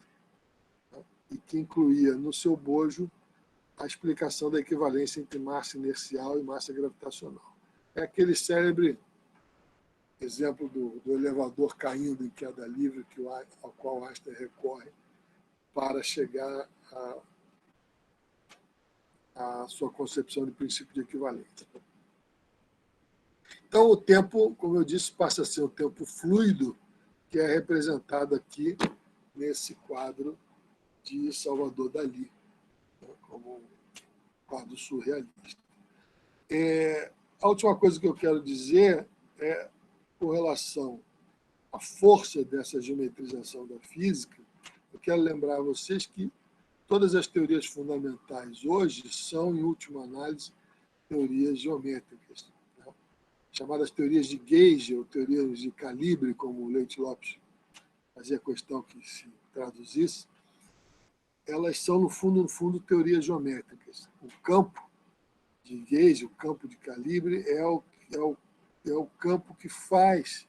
e que incluía no seu bojo a explicação da equivalência entre massa inercial e massa gravitacional. É aquele célebre exemplo do elevador caindo em queda livre ao qual Einstein recorre para chegar à sua concepção de princípio de equivalência. Então, o tempo, como eu disse, passa a ser um tempo fluido, que é representado aqui nesse quadro de Salvador Dalí, como um quadro surrealista. A última coisa que eu quero dizer é com relação à força dessa geometrização da física. Eu quero lembrar a vocês que todas as teorias fundamentais hoje são, em última análise, teorias geométricas, chamadas teorias de gauge ou teorias de calibre, como o Leite Lopes fazia questão que se traduzisse. Elas são, no fundo, teorias geométricas. O campo de gauge, o campo de calibre, é o campo que faz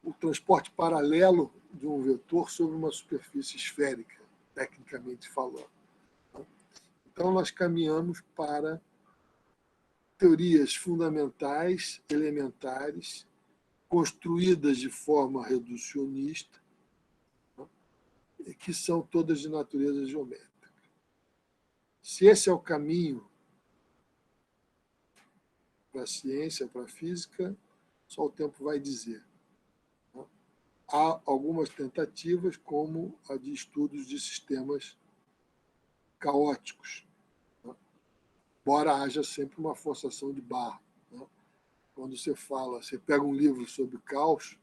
o transporte paralelo de um vetor sobre uma superfície esférica, tecnicamente falando. Então, nós caminhamos para teorias fundamentais, elementares, construídas de forma reducionista, que são todas de natureza geométrica. Se esse é o caminho para a ciência, para a física, só o tempo vai dizer. Há algumas tentativas, como a de estudos de sistemas caóticos, embora haja sempre uma forçação de barra. Quando você pega um livro sobre caos,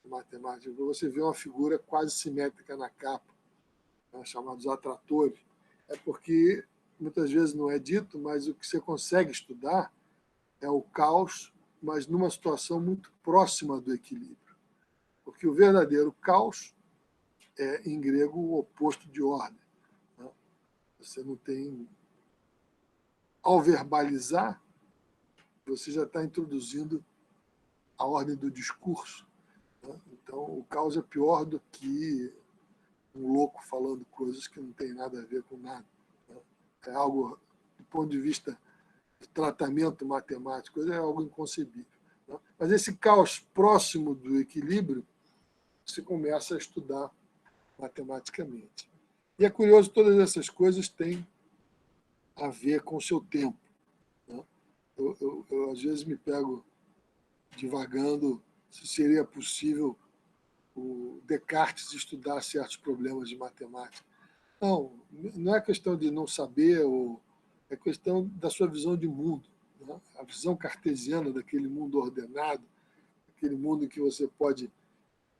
matemática, você vê uma figura quase simétrica na capa, chamados atratores. É porque, muitas vezes não é dito, mas o que você consegue estudar é o caos, mas numa situação muito próxima do equilíbrio. Porque o verdadeiro caos é, em grego, o oposto de ordem. Você não tem... Ao verbalizar, você já está introduzindo a ordem do discurso. Então, o caos é pior do que um louco falando coisas que não tem nada a ver com nada. É algo, do ponto de vista de tratamento matemático, é algo inconcebível. Mas esse caos próximo do equilíbrio, você começa a estudar matematicamente. E é curioso, todas essas coisas têm a ver com o seu tempo. Eu às vezes, me pego divagando se seria possível o Descartes estudar certos problemas de matemática. Não é questão de não saber, é questão da sua visão de mundo. A visão cartesiana daquele mundo ordenado, aquele mundo em que você pode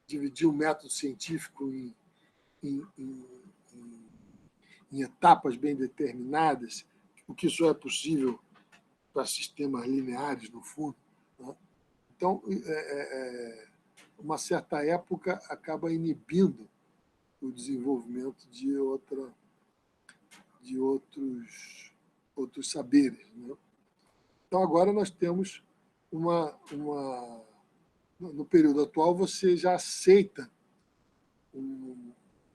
dividir o método científico em etapas bem determinadas, o que só é possível para sistemas lineares, no fundo. Então, uma certa época acaba inibindo o desenvolvimento de de outros saberes, né? Então, agora nós temos no período atual, você já aceita,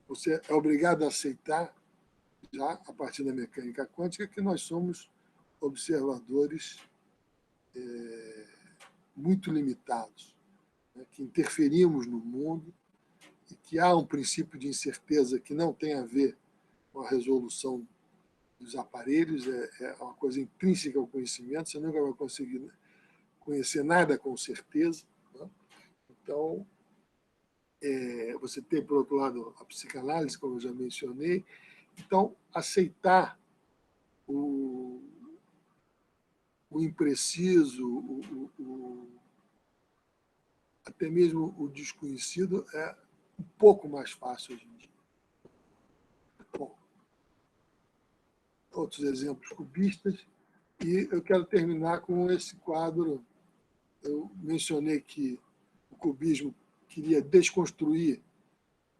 você é obrigado a aceitar, já a partir da mecânica quântica, que nós somos observadores muito limitados, né, que interferimos no mundo e que há um princípio de incerteza que não tem a ver com a resolução dos aparelhos, é uma coisa intrínseca ao conhecimento, você nunca vai conseguir conhecer nada com certeza, né? Então, você tem, por outro lado, a psicanálise, como eu já mencionei. Então, aceitar o impreciso, até mesmo o desconhecido, é um pouco mais fácil hoje em dia. Bom, outros exemplos cubistas, e eu quero terminar com esse quadro. Eu mencionei que o cubismo queria desconstruir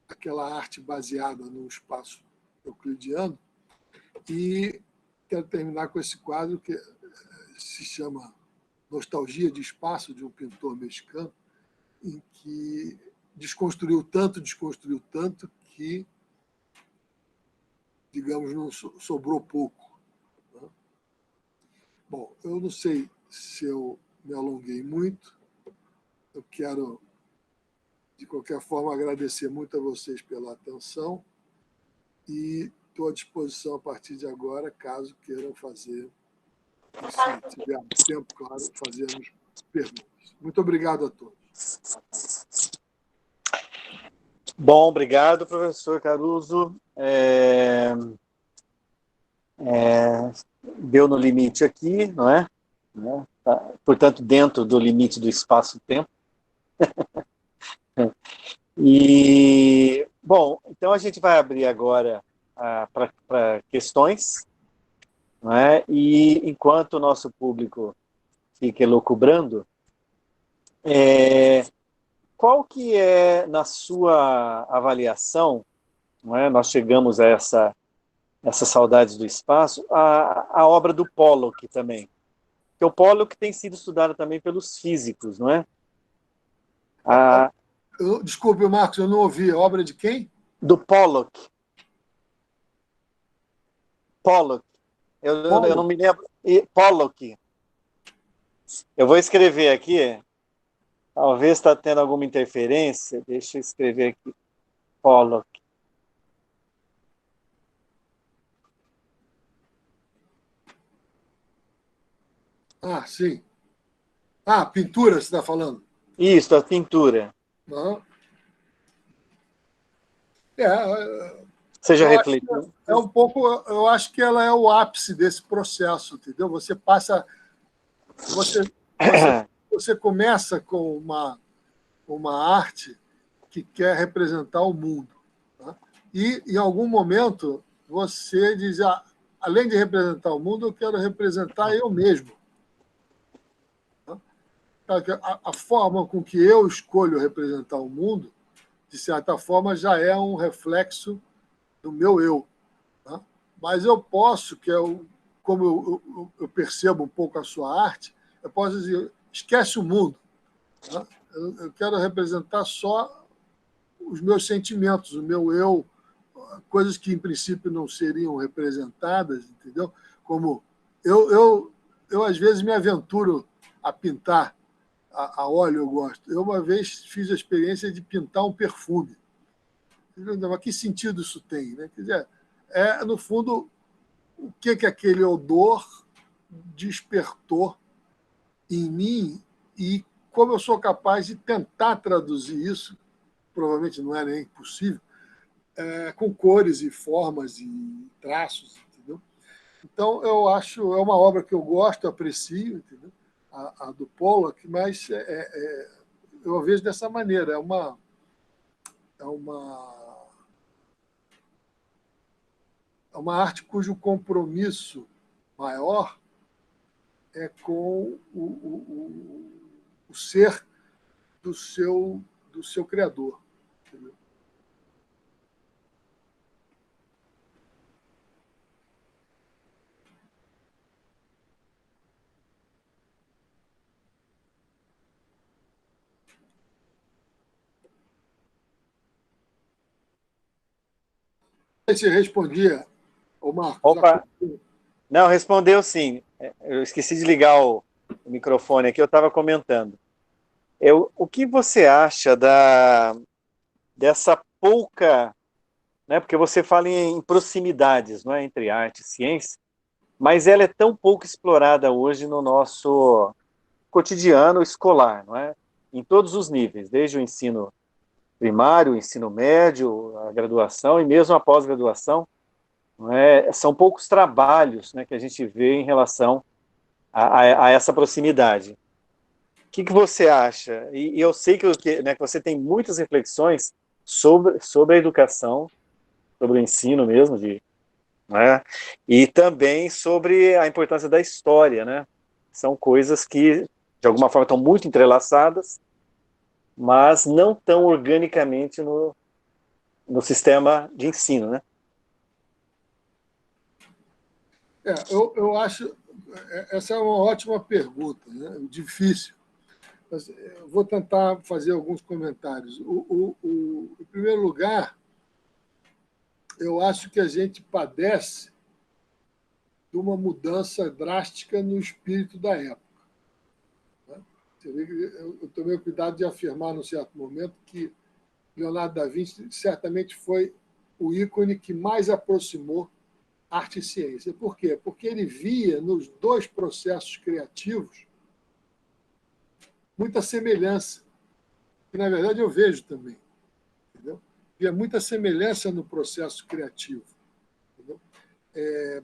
aquela arte baseada no espaço euclidiano, e quero terminar com esse quadro que se chama Nostalgia de Espaço, de um pintor mexicano, em que desconstruiu tanto, que, digamos, não sobrou pouco, né? Bom, eu não sei se eu me alonguei muito. Eu quero, de qualquer forma, agradecer muito a vocês pela atenção e estou à disposição a partir de agora, caso queiram fazer, e se tiver tempo, claro, fazermos perguntas. Muito obrigado a todos. Bom, obrigado, professor Caruso. Deu no limite aqui, não é? Tá, portanto, dentro do limite do espaço-tempo. E, bom, então a gente vai abrir agora para questões, não é? E enquanto o nosso público fica elucubrando, qual que é, na sua avaliação, não é? Nós chegamos a essa saudades do espaço, a obra do Pollock também. Que o Pollock tem sido estudado também pelos físicos, não é? Desculpe, Marcos, eu não ouvi. A obra de quem? Do Pollock. Pollock. Eu não me lembro. Pollock. Eu vou escrever aqui. Talvez está tendo alguma interferência. Deixa eu escrever aqui. Pollock. Ah, sim. Ah, pintura, você está falando? Isso, a pintura. Não. Você já refletiu? É um pouco, eu acho que ela é o ápice desse processo, entendeu? Você passa, você começa com uma arte que quer representar o mundo, tá? E em algum momento você diz, além de representar o mundo, eu quero representar eu mesmo. A forma com que eu escolho representar o mundo, de certa forma, já é um reflexo do meu eu, tá? Mas eu posso, como eu percebo um pouco a sua arte, eu posso dizer, esquece o mundo, tá? Eu quero representar só os meus sentimentos, o meu eu, coisas que, em princípio, não seriam representadas, entendeu? Como eu às vezes, me aventuro a pintar a óleo, eu gosto. Eu, uma vez, fiz a experiência de pintar um perfume. Mas que sentido isso tem, né? Quer dizer, no fundo, o que aquele odor despertou em mim e como eu sou capaz de tentar traduzir isso, provavelmente não é nem possível, com cores e formas e traços, entendeu? Então, eu acho, é uma obra que eu gosto, aprecio, entendeu? A do Pollock, mas eu a vejo dessa maneira, é uma arte cujo compromisso maior é com o ser do seu criador. Entendeu? sei se respondia, ô Marcos. Opa, não, respondeu sim. Eu esqueci de ligar o microfone aqui, eu estava comentando. O que você acha dessa pouca, né, porque você fala em proximidades, não é, entre arte e ciência, mas ela é tão pouco explorada hoje no nosso cotidiano escolar, não é? Em todos os níveis, desde o ensino primário, o ensino médio, a graduação e mesmo a pós-graduação, não é? São poucos trabalhos, né, que a gente vê em relação a essa proximidade. O que você acha? E eu sei né, que você tem muitas reflexões sobre a educação, sobre o ensino mesmo, né, e também sobre a importância da história, né? São coisas que, de alguma forma, estão muito entrelaçadas, mas não tão organicamente no sistema de ensino, né? Eu acho essa é uma ótima pergunta, né? Difícil. Mas eu vou tentar fazer alguns comentários. Em primeiro lugar, eu acho que a gente padece de uma mudança drástica no espírito da época. Eu tomei o cuidado de afirmar, num certo momento, que Leonardo da Vinci certamente foi o ícone que mais aproximou arte e ciência. Por quê? Porque ele via nos dois processos criativos muita semelhança, que, na verdade, eu vejo também. Entendeu? Via muita semelhança no processo criativo.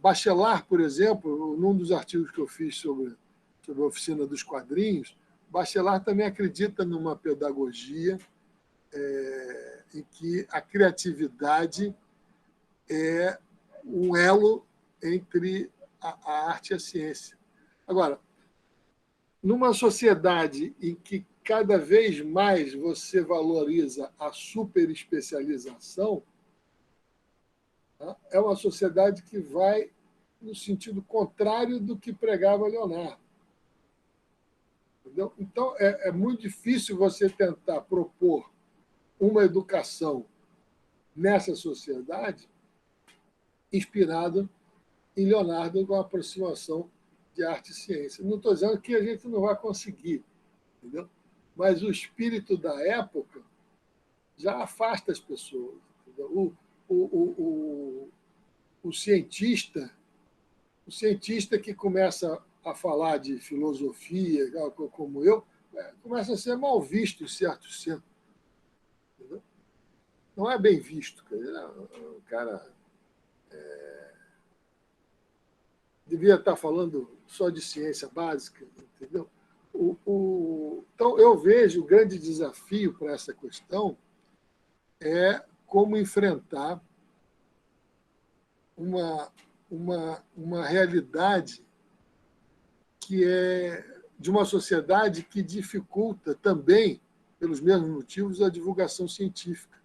Bachelard, por exemplo, num dos artigos que eu fiz sobre a oficina dos quadrinhos, Bachelard também acredita numa pedagogia em que a criatividade é um elo entre a arte e a ciência. Agora, numa sociedade em que cada vez mais você valoriza a superespecialização, é uma sociedade que vai no sentido contrário do que pregava Leonardo. Entendeu? Então, é muito difícil você tentar propor uma educação nessa sociedade inspirada em Leonardo com a aproximação de arte e ciência. Não estou dizendo que a gente não vai conseguir, entendeu? Mas o espírito da época já afasta as pessoas. Entendeu? O cientista que começa a falar de filosofia, como eu, começa a ser mal visto em certos centros. Entendeu? Não é bem visto. O cara devia estar falando só de ciência básica, entendeu? Então, eu vejo o grande desafio para essa questão é como enfrentar uma realidade que é de uma sociedade que dificulta também, pelos mesmos motivos, a divulgação científica.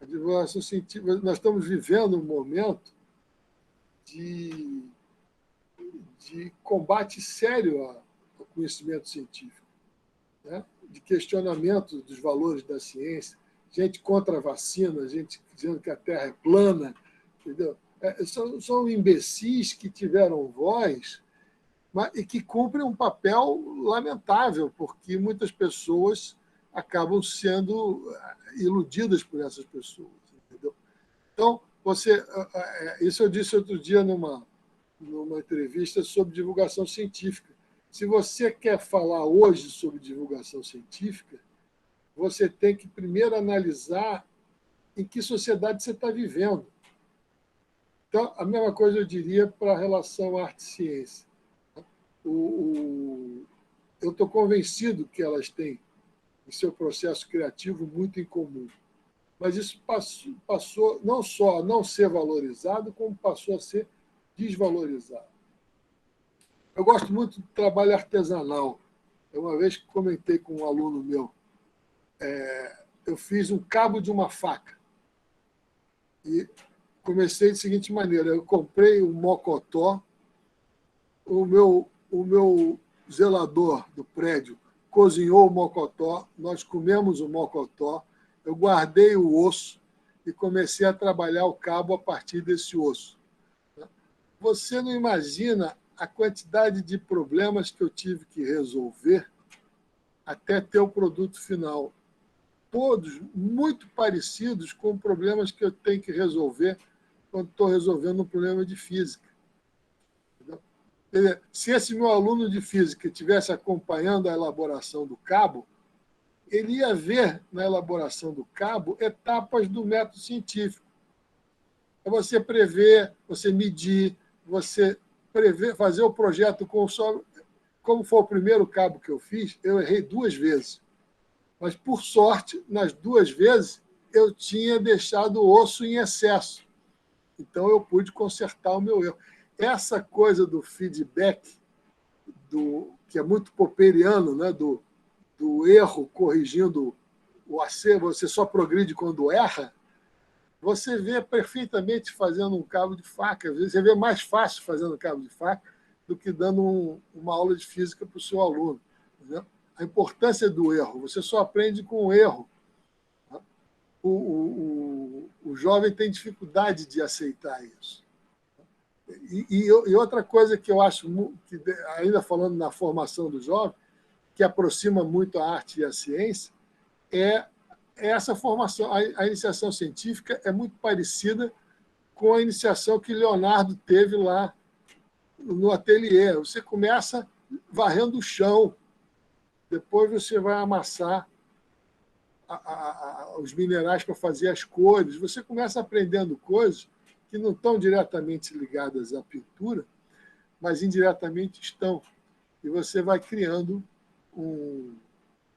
A divulgação científica, nós estamos vivendo um momento de combate sério ao conhecimento científico, né? De questionamento dos valores da ciência, gente contra a vacina, gente dizendo que a Terra é plana, entendeu? São imbecis que tiveram voz e que cumprem um papel lamentável, porque muitas pessoas acabam sendo iludidas por essas pessoas. Entendeu? Então, isso eu disse outro dia numa entrevista sobre divulgação científica. Se você quer falar hoje sobre divulgação científica, você tem que primeiro analisar em que sociedade você está vivendo. Então, a mesma coisa eu diria para a relação arte e ciência. Eu estou convencido que elas têm, em seu processo criativo, muito em comum. Mas isso passou não só a não ser valorizado, como passou a ser desvalorizado. Eu gosto muito do trabalho artesanal. Uma vez que comentei com um aluno meu, eu fiz um cabo de uma faca. E comecei da seguinte maneira: eu comprei um mocotó, o meu zelador do prédio cozinhou o mocotó, nós comemos o mocotó, eu guardei o osso e comecei a trabalhar o cabo a partir desse osso. Você não imagina a quantidade de problemas que eu tive que resolver até ter o produto final. Todos muito parecidos com problemas que eu tenho que resolver quando estou resolvendo um problema de física. Se esse meu aluno de física estivesse acompanhando a elaboração do cabo, ele ia ver na elaboração do cabo etapas do método científico. É você prever, você medir, você prever, fazer o projeto com o solo. Como foi o primeiro cabo que eu fiz, eu errei 2 vezes. Mas, por sorte, nas 2 vezes, eu tinha deixado o osso em excesso. Então, eu pude consertar o meu erro. Essa coisa do feedback, que é muito popperiano, né? do erro corrigindo o acervo, você só progride quando erra, você vê perfeitamente fazendo um cabo de faca. Às vezes, você vê mais fácil fazendo cabo de faca do que dando uma aula de física para o seu aluno. Entendeu? A importância do erro. Você só aprende com o erro. O jovem tem dificuldade de aceitar isso. E outra coisa que eu acho, que, ainda falando na formação do jovem, que aproxima muito a arte e a ciência, é essa formação. A iniciação científica é muito parecida com a iniciação que Leonardo teve lá no ateliê. Você começa varrendo o chão, depois você vai amassar os minerais para fazer as cores. Você começa aprendendo coisas que não estão diretamente ligadas à pintura, mas indiretamente estão. E você vai criando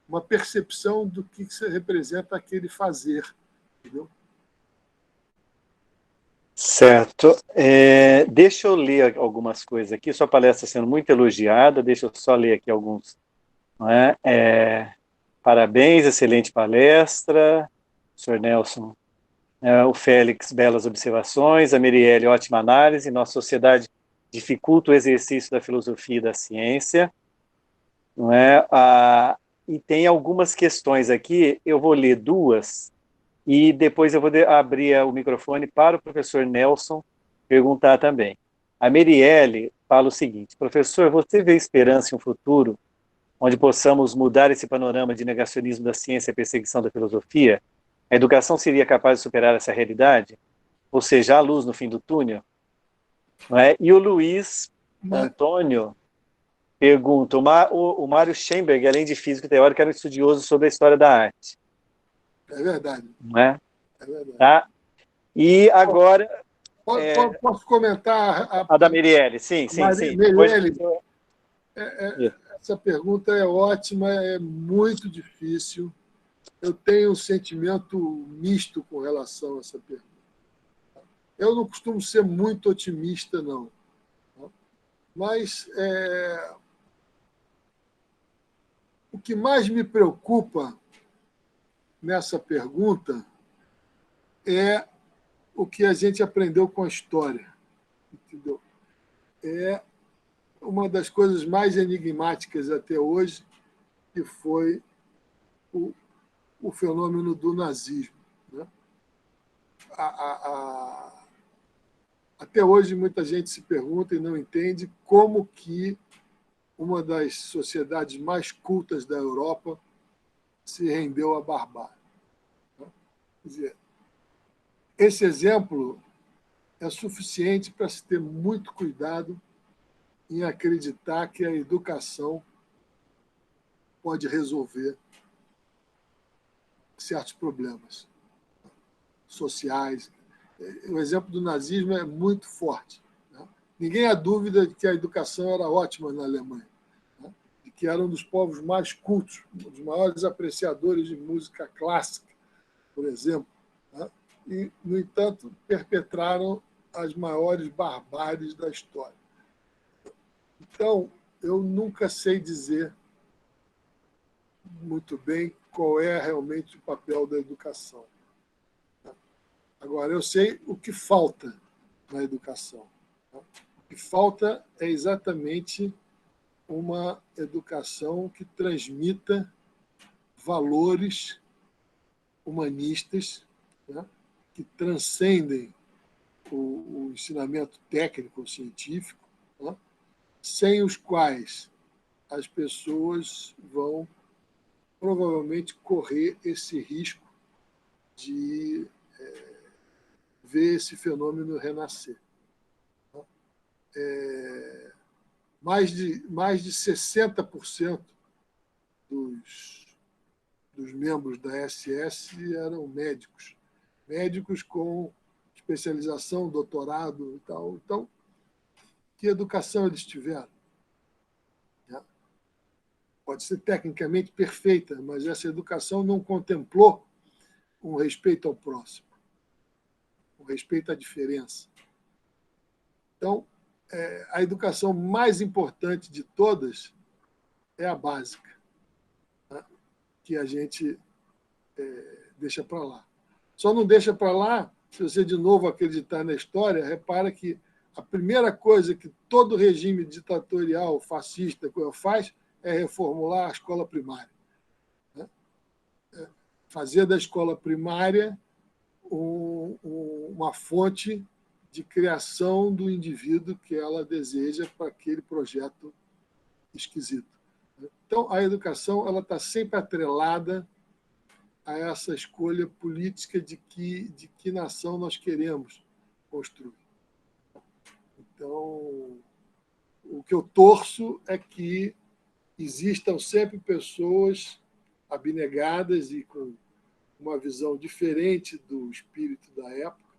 uma percepção do que representa aquele fazer. Entendeu? Certo. Deixa eu ler algumas coisas aqui. Sua palestra sendo muito elogiada. Deixa eu só ler aqui alguns. Não é? Parabéns, excelente palestra. Sr. Nelson. O Félix, belas observações. A Mirielle, ótima análise. Nossa sociedade dificulta o exercício da filosofia e da ciência. Não é? E tem algumas questões aqui. Eu vou ler 2. E depois eu vou abrir o microfone para o professor Nelson perguntar também. A Mirielle fala o seguinte: professor, você vê esperança em um futuro onde possamos mudar esse panorama de negacionismo da ciência e perseguição da filosofia? A educação seria capaz de superar essa realidade? Ou seja, há luz no fim do túnel? Não é? E o Luiz Antônio pergunta: o Mário Schemberg, além de físico teórico, era um estudioso sobre a história da arte. É verdade. Não é? É verdade. Tá? E agora... Posso comentar? A da Mirielle, sim. Mirielle, essa pergunta é ótima, é muito difícil. Eu tenho um sentimento misto com relação a essa pergunta. Eu não costumo ser muito otimista, não. Mas o que mais me preocupa nessa pergunta é o que a gente aprendeu com a história. Entendeu? É uma das coisas mais enigmáticas até hoje, que foi o fenômeno do nazismo. Né? Até hoje, muita gente se pergunta e não entende como que uma das sociedades mais cultas da Europa se rendeu à barbárie. Quer dizer, esse exemplo é suficiente para se ter muito cuidado em acreditar que a educação pode resolver certos problemas sociais. O exemplo do nazismo é muito forte. Né? Ninguém há dúvida de que a educação era ótima na Alemanha, né? De que era um dos povos mais cultos, um dos maiores apreciadores de música clássica, por exemplo. Né? E, no entanto, perpetraram as maiores barbáries da história. Então, eu nunca sei dizer muito bem qual é realmente o papel da educação. Agora, eu sei o que falta na educação. O que falta é exatamente uma educação que transmita valores humanistas, né? que transcendem o ensinamento técnico ou científico, né? Sem os quais as pessoas vão provavelmente correr esse risco de ver esse fenômeno renascer. Mais de 60% dos membros da SS eram médicos com especialização, doutorado e tal. Então, que educação eles tiveram? Pode ser tecnicamente perfeita, mas essa educação não contemplou um respeito ao próximo, um respeito à diferença. Então, a educação mais importante de todas é a básica, né? Que a gente deixa para lá. Só não deixa para lá, se você de novo acreditar na história, repara que a primeira coisa que todo regime ditatorial, fascista, faz é reformular a escola primária, né? Fazer da escola primária uma fonte de criação do indivíduo que ela deseja para aquele projeto esquisito. Então, a educação ela está sempre atrelada a essa escolha política de que nação nós queremos construir. Então, o que eu torço é que existam sempre pessoas abnegadas e com uma visão diferente do espírito da época,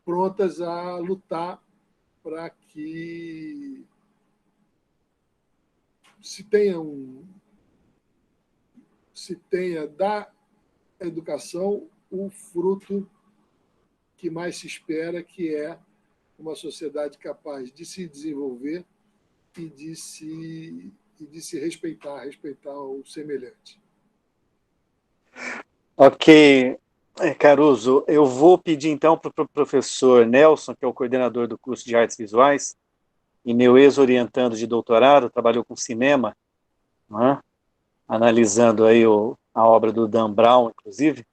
prontas a lutar para que se tenha da educação o fruto que mais se espera, que é uma sociedade capaz de se desenvolver e de se respeitar o semelhante. Ok, Caruso, eu vou pedir então para o professor Nelson, que é o coordenador do curso de Artes Visuais, e meu ex-orientando de doutorado, trabalhou com cinema, né? Analisando aí a obra do Dan Brown, inclusive.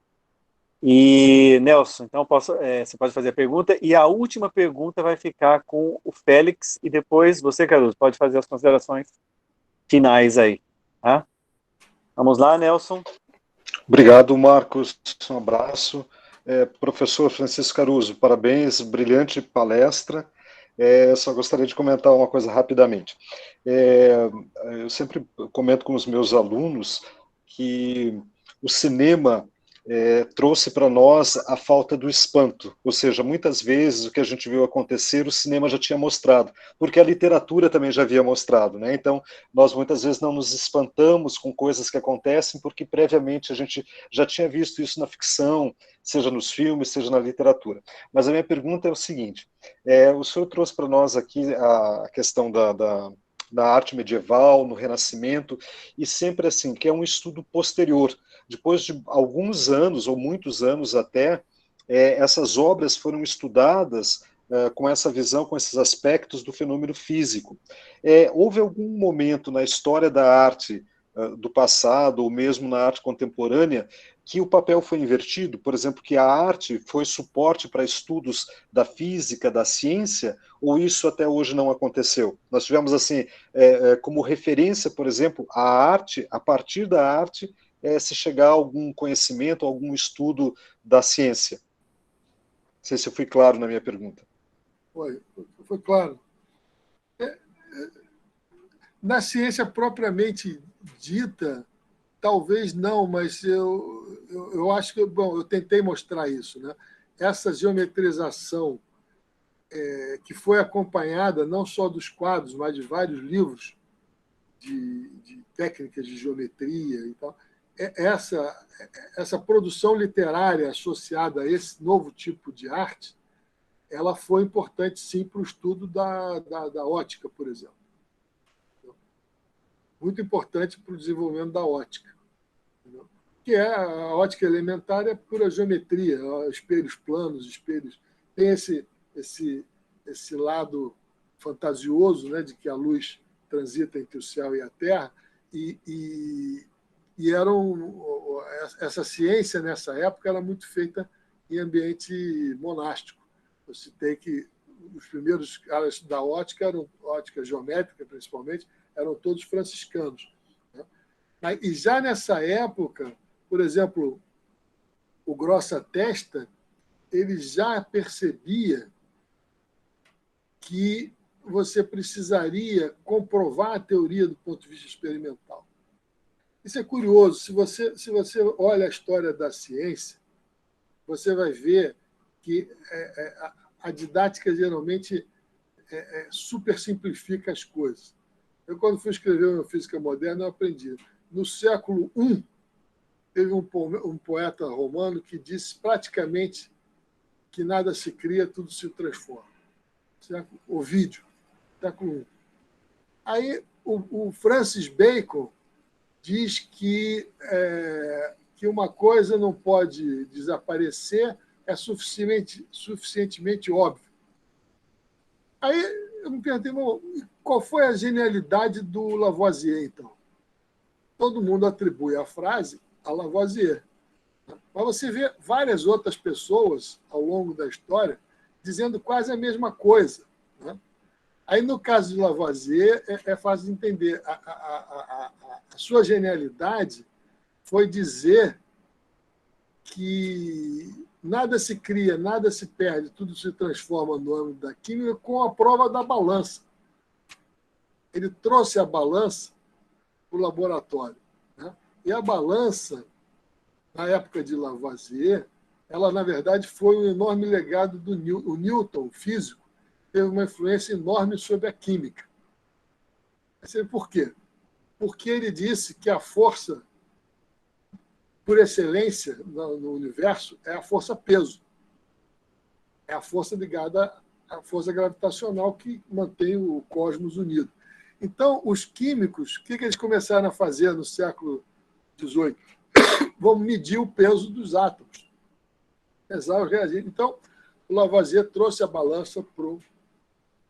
E, Nelson, então você pode fazer a pergunta, e a última pergunta vai ficar com o Félix, e depois você, Caruso, pode fazer as considerações finais aí. Tá? Vamos lá, Nelson. Obrigado, Marcos. Um abraço. Professor Francisco Caruso, parabéns, brilhante palestra. Só gostaria de comentar uma coisa rapidamente. Eu sempre comento com os meus alunos que o cinema trouxe para nós a falta do espanto, ou seja, muitas vezes o que a gente viu acontecer, o cinema já tinha mostrado, porque a literatura também já havia mostrado, né? Então, nós muitas vezes não nos espantamos com coisas que acontecem, porque previamente a gente já tinha visto isso na ficção, seja nos filmes, seja na literatura. Mas a minha pergunta é o seguinte, o senhor trouxe para nós aqui a questão da arte medieval, no Renascimento, e sempre assim, que é um estudo posterior. Depois de alguns anos, ou muitos anos até, essas obras foram estudadas com essa visão, com esses aspectos do fenômeno físico. Houve algum momento na história da arte do passado, ou mesmo na arte contemporânea, que o papel foi invertido, por exemplo, que a arte foi suporte para estudos da física, da ciência, ou isso até hoje não aconteceu? Nós tivemos, assim, como referência, por exemplo, a arte, a partir da arte, se chegar a algum conhecimento, algum estudo da ciência. Não sei se eu fui claro na minha pergunta. Foi claro. Na ciência propriamente dita, talvez não, mas eu acho que eu tentei mostrar isso, né? Essa geometrização que foi acompanhada não só dos quadros, mas de vários livros de técnicas de geometria e tal. Essa produção literária associada a esse novo tipo de arte, ela foi importante, sim, para o estudo da ótica, por exemplo. Muito importante para o desenvolvimento da ótica, entendeu? Que a ótica elementar é pura geometria, espelhos planos, espelhos. Tem esse lado fantasioso, né, de que a luz transita entre o céu e a terra, e essa ciência, nessa época, era muito feita em ambiente monástico. Eu citei que os primeiros caras da ótica, ótica geométrica principalmente, eram todos franciscanos. E já nessa época, por exemplo, o Grossa Testa, ele já percebia que você precisaria comprovar a teoria do ponto de vista experimental. Isso é curioso. Se você olha a história da ciência, você vai ver que a didática geralmente super simplifica as coisas. Eu, quando fui escrever uma física moderna, eu aprendi. No século I, teve um poeta romano que disse praticamente que nada se cria, tudo se transforma. Ovídio, século I. Aí o Francis Bacon diz que uma coisa não pode desaparecer, é suficientemente óbvio. Aí eu me perguntei, qual foi a genialidade do Lavoisier, então? Todo mundo atribui a frase a Lavoisier. Mas você vê várias outras pessoas ao longo da história dizendo quase a mesma coisa. Né? Aí, no caso de Lavoisier, é fácil de entender. A sua genialidade foi dizer que nada se cria, nada se perde, tudo se transforma no âmbito da química com a prova da balança. Ele trouxe a balança para o laboratório. Né? E a balança, na época de Lavoisier, ela, na verdade, foi um enorme legado do Newton, o físico, teve uma influência enorme sobre a química. Por quê? Porque ele disse que a força, por excelência, no universo, é a força-peso. É a força ligada à força gravitacional que mantém o cosmos unido. Então, os químicos, o que eles começaram a fazer no século XVIII? Vão medir o peso dos átomos. Pesar os reagentes. Então, o Lavoisier trouxe a balança para o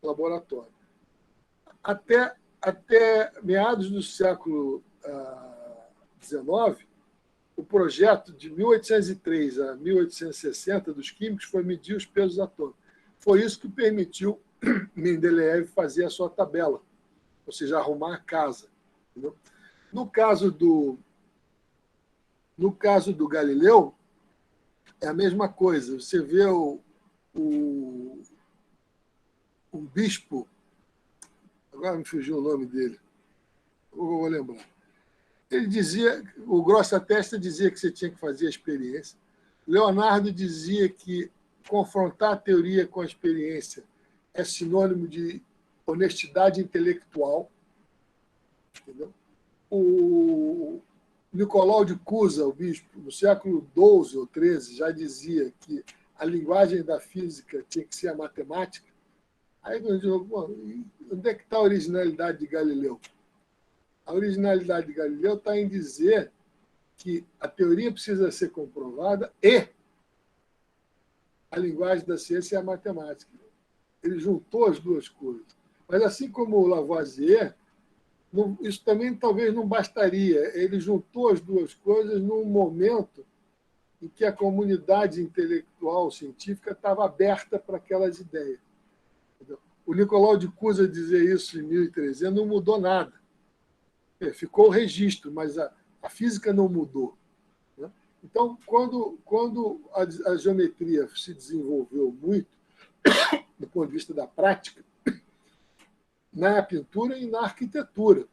laboratório. Até meados do século XIX, o projeto de 1803 a 1860 dos químicos foi medir os pesos atômicos. Foi isso que permitiu Mendeleev fazer a sua tabela, ou seja, arrumar a casa. Entendeu? No caso do Galileu, é a mesma coisa. Você vê um bispo, agora me fugiu o nome dele, eu vou lembrar. Ele dizia, o Grossa Testa dizia que você tinha que fazer a experiência. Leonardo dizia que confrontar a teoria com a experiência é sinônimo de honestidade intelectual. Entendeu? O Nicolau de Cusa, o bispo, no século XII ou XIII, já dizia que a linguagem da física tinha que ser a matemática. Aí eu digo, onde é que está a originalidade de Galileu? A originalidade de Galileu está em dizer que a teoria precisa ser comprovada e a linguagem da ciência é a matemática. Ele juntou as duas coisas. Mas, assim como o Lavoisier, isso também talvez não bastaria. Ele juntou as duas coisas num momento em que a comunidade intelectual científica estava aberta para aquelas ideias. O Nicolau de Cusa dizer isso em 1300 não mudou nada. Ficou o registro, mas a física não mudou. Né? Então, quando a geometria se desenvolveu muito, do ponto de vista da prática, na pintura e na arquitetura.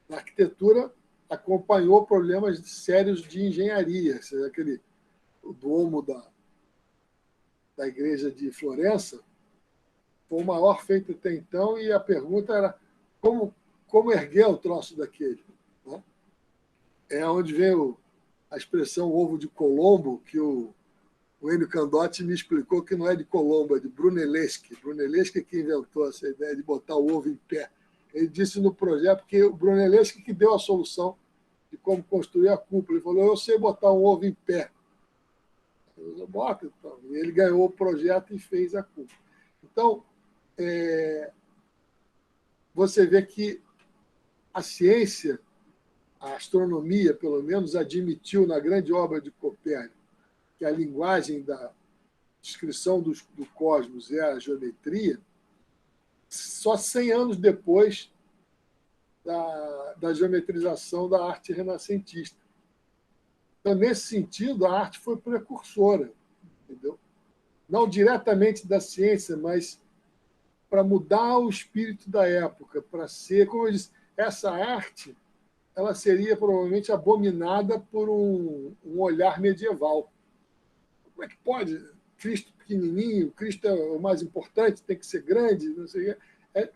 Na arquitetura, acompanhou problemas sérios de engenharia. Seja, aquele domo da igreja de Florença foi o maior feito até então, e a pergunta era como erguer o troço daquele. Né? É onde vem a expressão ovo de Colombo, que o Enio Candotti me explicou que não é de Colombo, é de Brunelleschi. Brunelleschi é que inventou essa ideia de botar o ovo em pé. Ele disse no projeto que o Brunelleschi que deu a solução de como construir a cúpula. Ele falou, eu sei botar um ovo em pé. Eu bota, então. E ele ganhou o projeto e fez a cúpula. Então, você vê que a ciência, a astronomia, pelo menos, admitiu na grande obra de Copérnico que a linguagem da descrição do cosmos é a geometria, só 100 anos depois da geometrização da arte renascentista. Então, nesse sentido, a arte foi precursora, entendeu? Não diretamente da ciência, mas para mudar o espírito da época, para ser, como eu disse, essa arte ela seria provavelmente abominada por um olhar medieval. Como é que pode? Cristo pequenininho, Cristo é o mais importante, tem que ser grande, não sei o quê.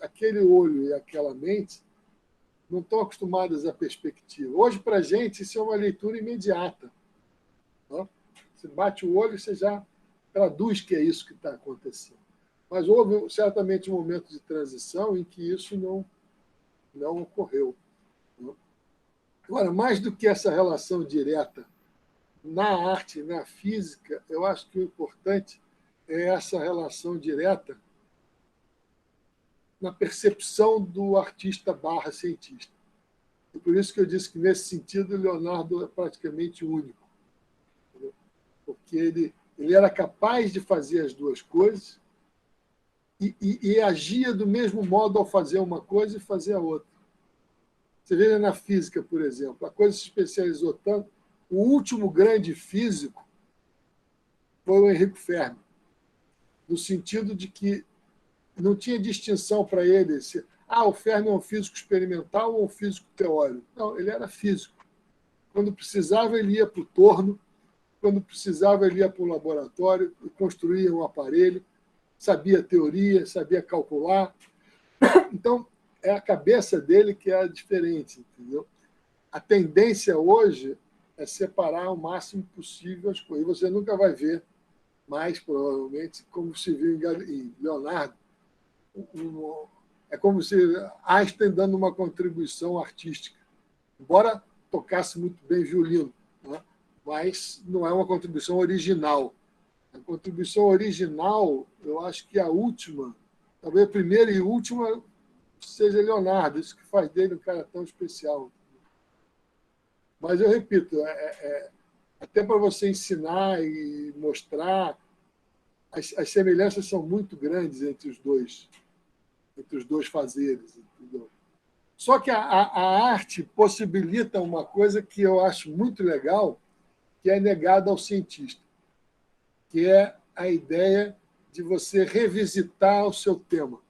Aquele olho e aquela mente não estão acostumadas à perspectiva. Hoje, para a gente, isso é uma leitura imediata. Não? Você bate o olho e você já traduz que é isso que está acontecendo. Mas houve certamente um momento de transição em que isso não ocorreu. Não? Agora, mais do que essa relação direta na arte e na física, eu acho que o importante é essa relação direta na percepção do artista / cientista. E por isso que eu disse que, nesse sentido, Leonardo é praticamente único. Entendeu? Porque ele era capaz de fazer as duas coisas e agia do mesmo modo ao fazer uma coisa e fazer a outra. Você veja na física, por exemplo, a coisa se especializou tanto. O último grande físico foi o Enrico Fermi, no sentido de que não tinha distinção para ele se o Fermi é um físico experimental ou um físico teórico. Não, ele era físico. Quando precisava, ele ia para o torno, quando precisava, ele ia para o laboratório, construía um aparelho, sabia teoria, sabia calcular. Então, é a cabeça dele que é diferente, entendeu? A tendência hoje é separar o máximo possível as coisas. Você nunca vai ver mais, provavelmente, como se viu em Leonardo. É como se Einstein dando uma contribuição artística. Embora tocasse muito bem violino, né? Mas não é uma contribuição original. A contribuição original, eu acho que a última, talvez a primeira e última, seja Leonardo. Isso que faz dele um cara tão especial. Mas eu repito, até para você ensinar e mostrar, as semelhanças são muito grandes entre os dois fazeres, entendeu? Só que a arte possibilita uma coisa que eu acho muito legal, que é negada ao cientista, que é a ideia de você revisitar o seu tema.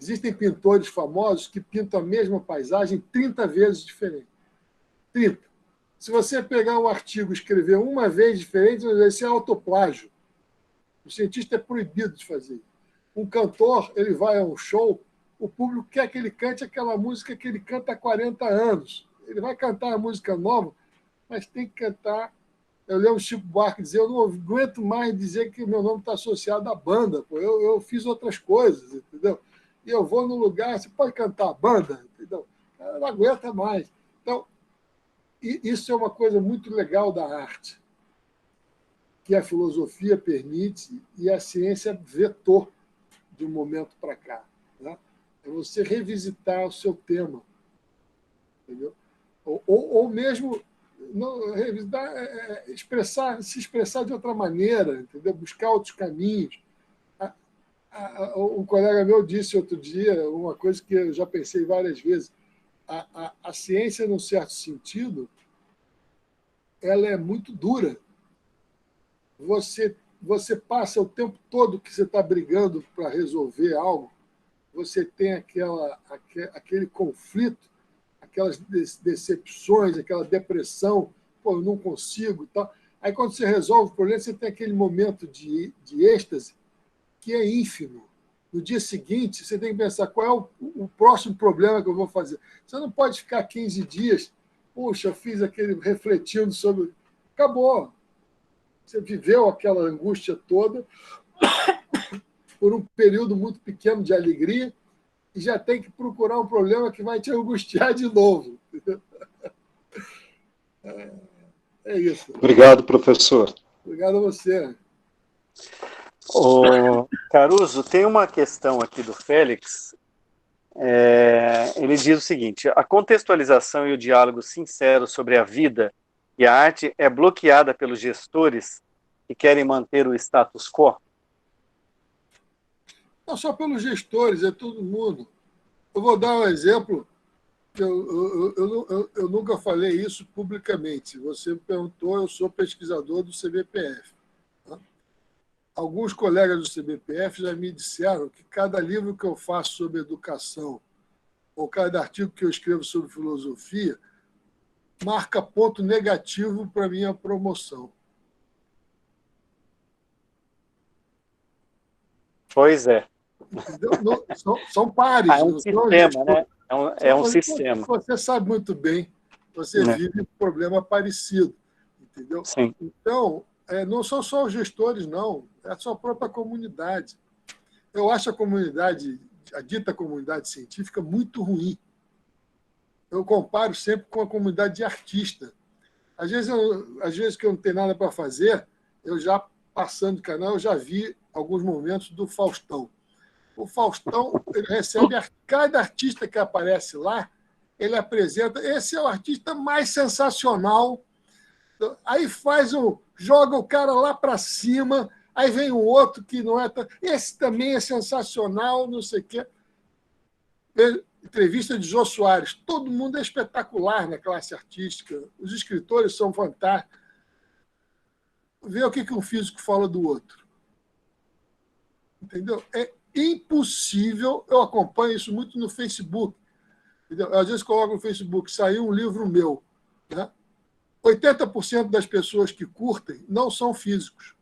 Existem pintores famosos que pintam a mesma paisagem 30 vezes diferente. 30. Se você pegar um artigo e escrever uma vez diferente, isso é autoplágio. O cientista é proibido de fazer. Um cantor, ele vai a um show, o público quer que ele cante aquela música que ele canta há 40 anos. Ele vai cantar a música nova, mas tem que cantar. Eu lembro o Chico Buarque dizer, eu não aguento mais dizer que meu nome está associado à banda, pô. Eu fiz outras coisas, entendeu? E eu vou num lugar, você pode cantar a banda, entendeu? Ela não aguenta mais. Então, isso é uma coisa muito legal da arte, que a filosofia permite e a ciência vetou de um momento para cá. Né? É você revisitar o seu tema. Entendeu? Ou mesmo não, revisitar, se expressar de outra maneira, entendeu? Buscar outros caminhos. Um colega meu disse outro dia uma coisa que eu já pensei várias vezes. A ciência, num certo sentido, ela é muito dura. Você passa o tempo todo que você está brigando para resolver algo, você tem aquele conflito, aquelas decepções, aquela depressão, eu não consigo e tal. Aí, quando você resolve o problema, você tem aquele momento de êxtase que é ínfimo. No dia seguinte, você tem que pensar qual é o próximo problema que eu vou fazer. Você não pode ficar 15 dias, puxa, eu fiz aquele refletindo sobre... Acabou. Você viveu aquela angústia toda por um período muito pequeno de alegria e já tem que procurar um problema que vai te angustiar de novo. É isso. Obrigado, professor. Obrigado a você. Caruso, tem uma questão aqui do Félix. Ele diz o seguinte: a contextualização e o diálogo sincero sobre a vida E a arte é bloqueada pelos gestores que querem manter o status quo? Não só pelos gestores, é todo mundo. Eu vou dar um exemplo, que eu nunca falei isso publicamente. Você me perguntou, eu sou pesquisador do CBPF. Tá? Alguns colegas do CBPF já me disseram que cada livro que eu faço sobre educação ou cada artigo que eu escrevo sobre filosofia marca ponto negativo para a minha promoção. Pois é. São pares. É um sistema, né? É um sistema. Você sabe muito bem, você vive um problema parecido, entendeu? Sim. Então, não são só os gestores, não, é a sua própria comunidade. Eu acho a dita comunidade científica muito ruim. Eu comparo sempre com a comunidade de artista. Às vezes que eu não tenho nada para fazer, eu já passando de canal, eu já vi alguns momentos do Faustão. O Faustão ele recebe cada artista que aparece lá, ele apresenta. Esse é o artista mais sensacional. Aí joga o cara lá para cima, aí vem um outro que não é. Esse também é sensacional, não sei o quê. Entrevista de Jô Soares. Todo mundo é espetacular na classe artística. Os escritores são fantásticos. Vê o que um físico fala do outro. Entendeu? É impossível. Eu acompanho isso muito no Facebook. Entendeu? Às vezes coloco no Facebook, saiu um livro meu. Né? 80% das pessoas que curtem não são físicos.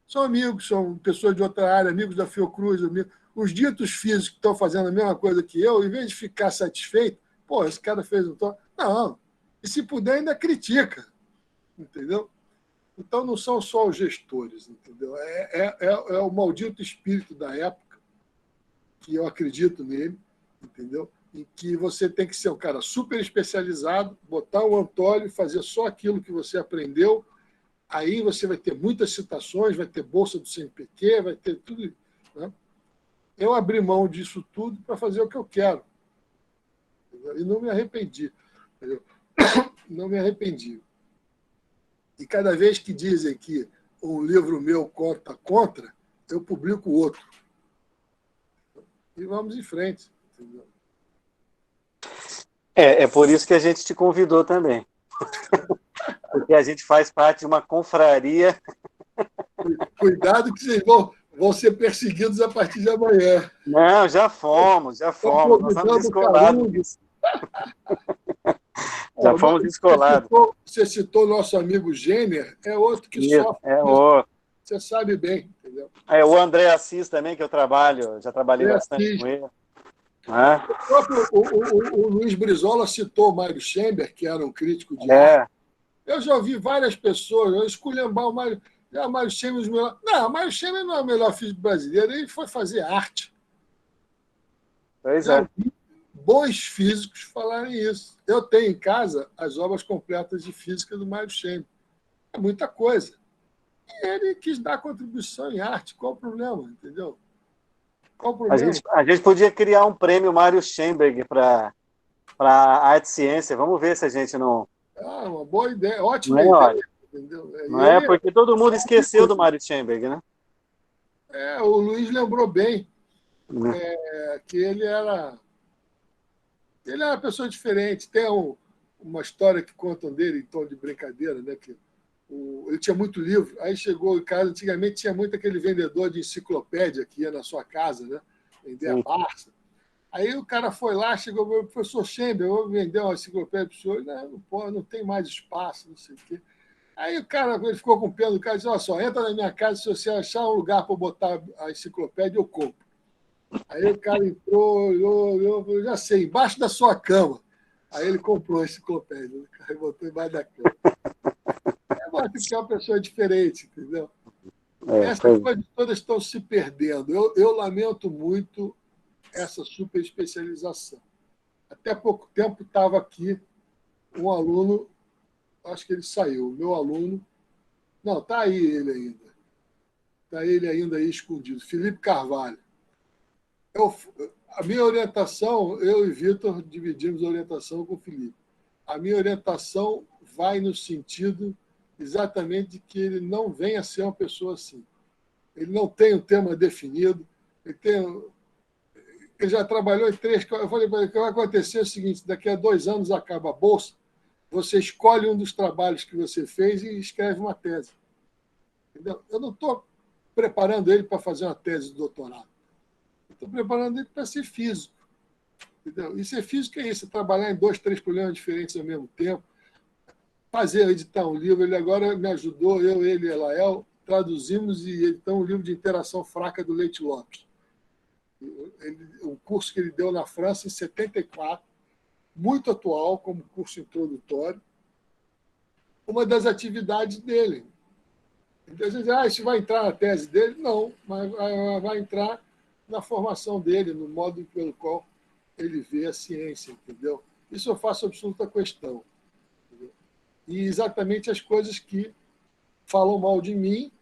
São amigos, são pessoas de outra área, amigos da Fiocruz, amigos. Os ditos físicos que estão fazendo a mesma coisa que eu, em vez de ficar satisfeito, pô, esse cara fez um tom. Não. E se puder, ainda critica. Entendeu? Então, não são só os gestores, entendeu? É o maldito espírito da época, que eu acredito nele, entendeu? Em que você tem que ser um cara super especializado, botar o Antônio, fazer só aquilo que você aprendeu, aí você vai ter muitas citações, vai ter bolsa do CNPq, vai ter tudo. Né? Eu abri mão disso tudo para fazer o que eu quero. Entendeu? E não me arrependi. Entendeu? Não me arrependi. E cada vez que dizem que um livro meu conta contra, eu publico outro. E vamos em frente. Entendeu? É por isso que a gente te convidou também. Porque a gente faz parte de uma confraria. Cuidado que vocês vão ser perseguidos a partir de amanhã. Não, já fomos. Nós estamos descolados. Já fomos descolados. Você citou o nosso amigo Gêner, é outro que sofre. É outro. Você sabe bem, entendeu? O André Assis também, que eu já trabalhei bastante com ele. O Luiz Brizola citou o Mário Schember, que era um crítico de arte. Eu já ouvi várias pessoas esculhambar o Mário. O Mário Schember Não, o Mário Schember não é o melhor físico brasileiro, ele foi fazer arte. Pois é. Bons físicos falarem isso. Eu tenho em casa as obras completas de física do Mário Schember. É muita coisa. E ele quis dar contribuição em arte. Qual o problema? Entendeu? Qual o problema? A gente podia criar um prêmio Mário Schemberg para arte e ciência. Vamos ver se a gente não... uma boa ideia. Ótima ideia. Entendeu? Não porque todo mundo esqueceu do Mário Schemberg, né? O Luiz lembrou bem que ele era uma pessoa diferente. Tem uma história que contam dele em tom de brincadeira, né? Que ele tinha muito livro. Aí chegou em casa, antigamente tinha muito aquele vendedor de enciclopédia que ia na sua casa, né? Vender a Barça. Aí o cara foi lá, chegou, professor Schember, eu vou vender uma enciclopédia para o senhor. Não tem mais espaço, não sei o quê. Aí o cara, ele ficou com pena do cara e disse, olha só, entra na minha casa, se você achar um lugar para botar a enciclopédia, eu compro. Aí o cara entrou, olhou, já sei, embaixo da sua cama. Aí ele comprou a enciclopédia, o cara botou embaixo da cama. Porque é uma pessoa diferente, entendeu? Essas coisas todas estão se perdendo. Eu lamento muito essa super especialização. Até pouco tempo estava aqui um aluno, acho que ele saiu, meu aluno. Não, está aí ele ainda. Está ele ainda aí escondido. Felipe Carvalho. A minha orientação, eu e Vitor dividimos a orientação com o Felipe. A minha orientação vai no sentido exatamente de que ele não venha a ser uma pessoa assim. Ele não tem um tema definido, ele já trabalhou em 3... Eu falei para ele, o que vai acontecer é o seguinte, daqui a 2 anos acaba a bolsa, você escolhe um dos trabalhos que você fez e escreve uma tese. Entendeu? Eu não estou preparando ele para fazer uma tese de doutorado. Estou preparando ele para ser físico. Entendeu? E ser físico é isso, trabalhar em 2, 3 problemas diferentes ao mesmo tempo, editar um livro. Ele agora me ajudou, ele e Elael, traduzimos e editou um livro de interação fraca do Leite Lopes. Um curso que ele deu na França em 74, muito atual, como curso introdutório, uma das atividades dele. Então, a gente diz, isso vai entrar na tese dele? Não, mas vai entrar na formação dele, no modo pelo qual ele vê a ciência, entendeu? Isso eu faço absoluta questão. Entendeu? E exatamente as coisas que falam mal de mim,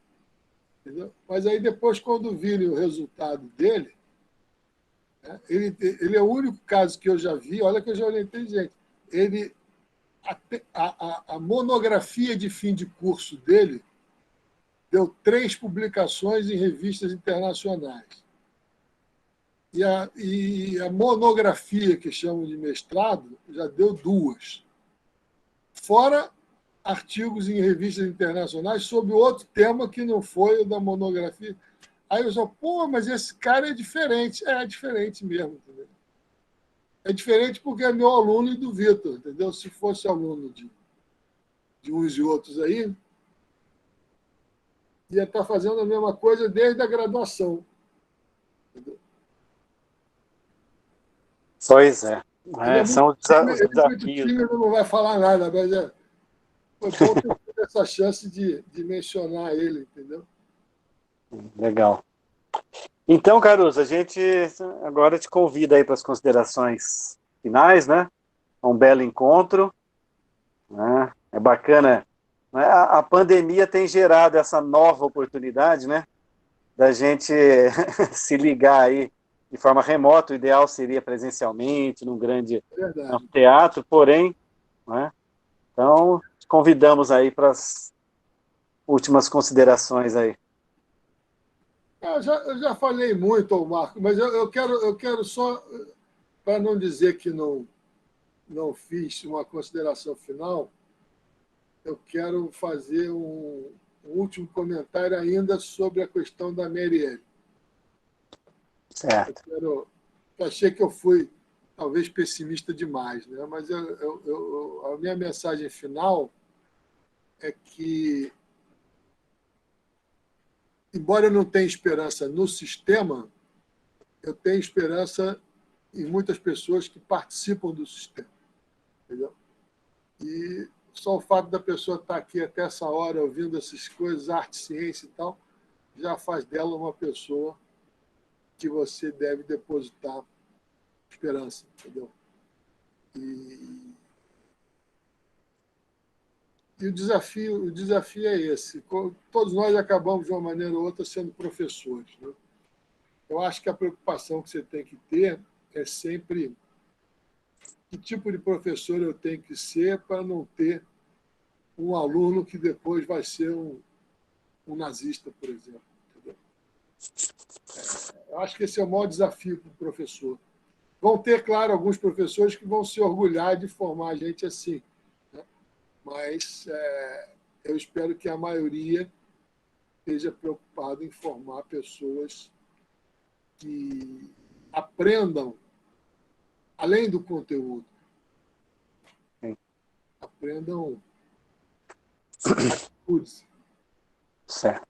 entendeu? Mas aí depois, quando virem o resultado dele, né, ele é o único caso que eu já vi, olha que eu já olhei inteligente, a monografia de fim de curso dele deu 3 publicações em revistas internacionais. E a monografia, que chamam de mestrado, já deu 2. Fora artigos em revistas internacionais sobre outro tema que não foi o da monografia. Aí eu só, mas esse cara é diferente. É diferente mesmo, entendeu? É diferente porque é meu aluno e do Vitor, entendeu? Se fosse aluno de uns e outros aí, ia estar fazendo a mesma coisa desde a graduação. Entendeu? Pois é. São os muito desafios. tímido, não vai falar nada, mas foi bom ter essa chance de mencionar ele, entendeu? Legal. Então, Caruso, a gente agora te convida aí para as considerações finais, né? Um belo encontro, né? É bacana, né? A pandemia tem gerado essa nova oportunidade, né? Da gente se ligar aí de forma remota. O ideal seria presencialmente, num grande teatro, porém, né? Então, te convidamos aí para as últimas considerações aí. Eu já falei muito, Marco, mas eu quero só, para não dizer que não fiz uma consideração final, eu quero fazer um último comentário ainda sobre a questão da Marielle. Certo. Eu achei que eu fui, talvez, pessimista demais, né? Mas a minha mensagem final é que, embora eu não tenha esperança no sistema, eu tenho esperança em muitas pessoas que participam do sistema. Entendeu? E só o fato da pessoa estar aqui até essa hora ouvindo essas coisas, arte, ciência e tal, já faz dela uma pessoa que você deve depositar esperança. Entendeu? E o desafio é esse. Todos nós acabamos, de uma maneira ou outra, sendo professores. Né? Eu acho que a preocupação que você tem que ter é sempre que tipo de professor eu tenho que ser para não ter um aluno que depois vai ser um nazista, por exemplo. Entendeu? Eu acho que esse é o maior desafio para o professor. Vão ter, claro, alguns professores que vão se orgulhar de formar a gente assim. Mas eu espero que a maioria esteja preocupada em formar pessoas que aprendam, além do conteúdo, aprendam atitudes. Certo.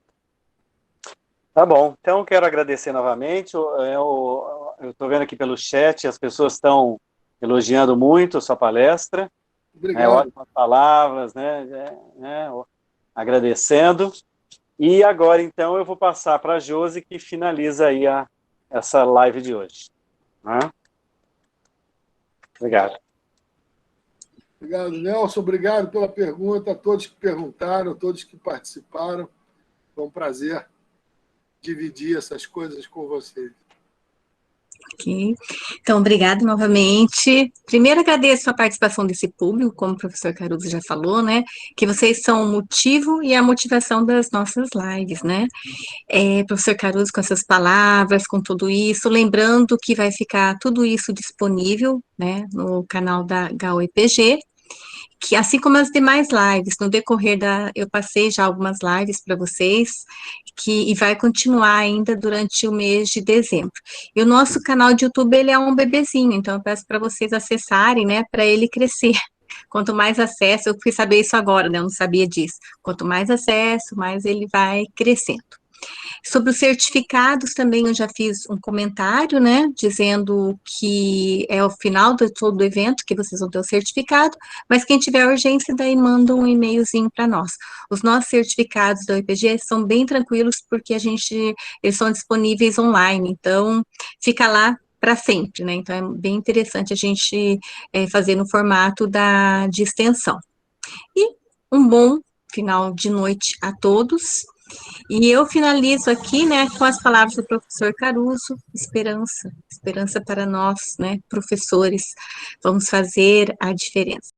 Tá bom. Então, quero agradecer novamente. Eu estou vendo aqui pelo chat, as pessoas estão elogiando muito a sua palestra. Obrigado. Ótimas palavras, né? Agradecendo. E agora, então, eu vou passar para a Josi, que finaliza aí essa live de hoje. Obrigado. Obrigado, Nelson. Obrigado pela pergunta, a todos que perguntaram, a todos que participaram. Foi um prazer dividir essas coisas com vocês. Ok. Então, obrigada novamente. Primeiro, agradeço a participação desse público, como o professor Caruso já falou, né? Que vocês são o motivo e a motivação das nossas lives, né? Professor Caruso, com essas palavras, com tudo isso, lembrando que vai ficar tudo isso disponível, né, no canal da GAU-EPG, que assim como as demais lives, no decorrer eu passei já algumas lives para vocês, e vai continuar ainda durante o mês de dezembro. E o nosso canal de YouTube, ele é um bebezinho, então eu peço para vocês acessarem, né, para ele crescer. Quanto mais acesso, eu fui saber isso agora, né, eu não sabia disso. Quanto mais acesso, mais ele vai crescendo. Sobre os certificados também eu já fiz um comentário, né, dizendo que é o final de todo o evento que vocês vão ter o certificado, mas quem tiver urgência daí manda um e-mailzinho para nós. Os nossos certificados da UEPG são bem tranquilos porque eles são disponíveis online, então fica lá para sempre, né, então é bem interessante a gente fazer no formato de extensão. E um bom final de noite a todos. E eu finalizo aqui, né, com as palavras do professor Caruso, esperança para nós, né, professores, vamos fazer a diferença.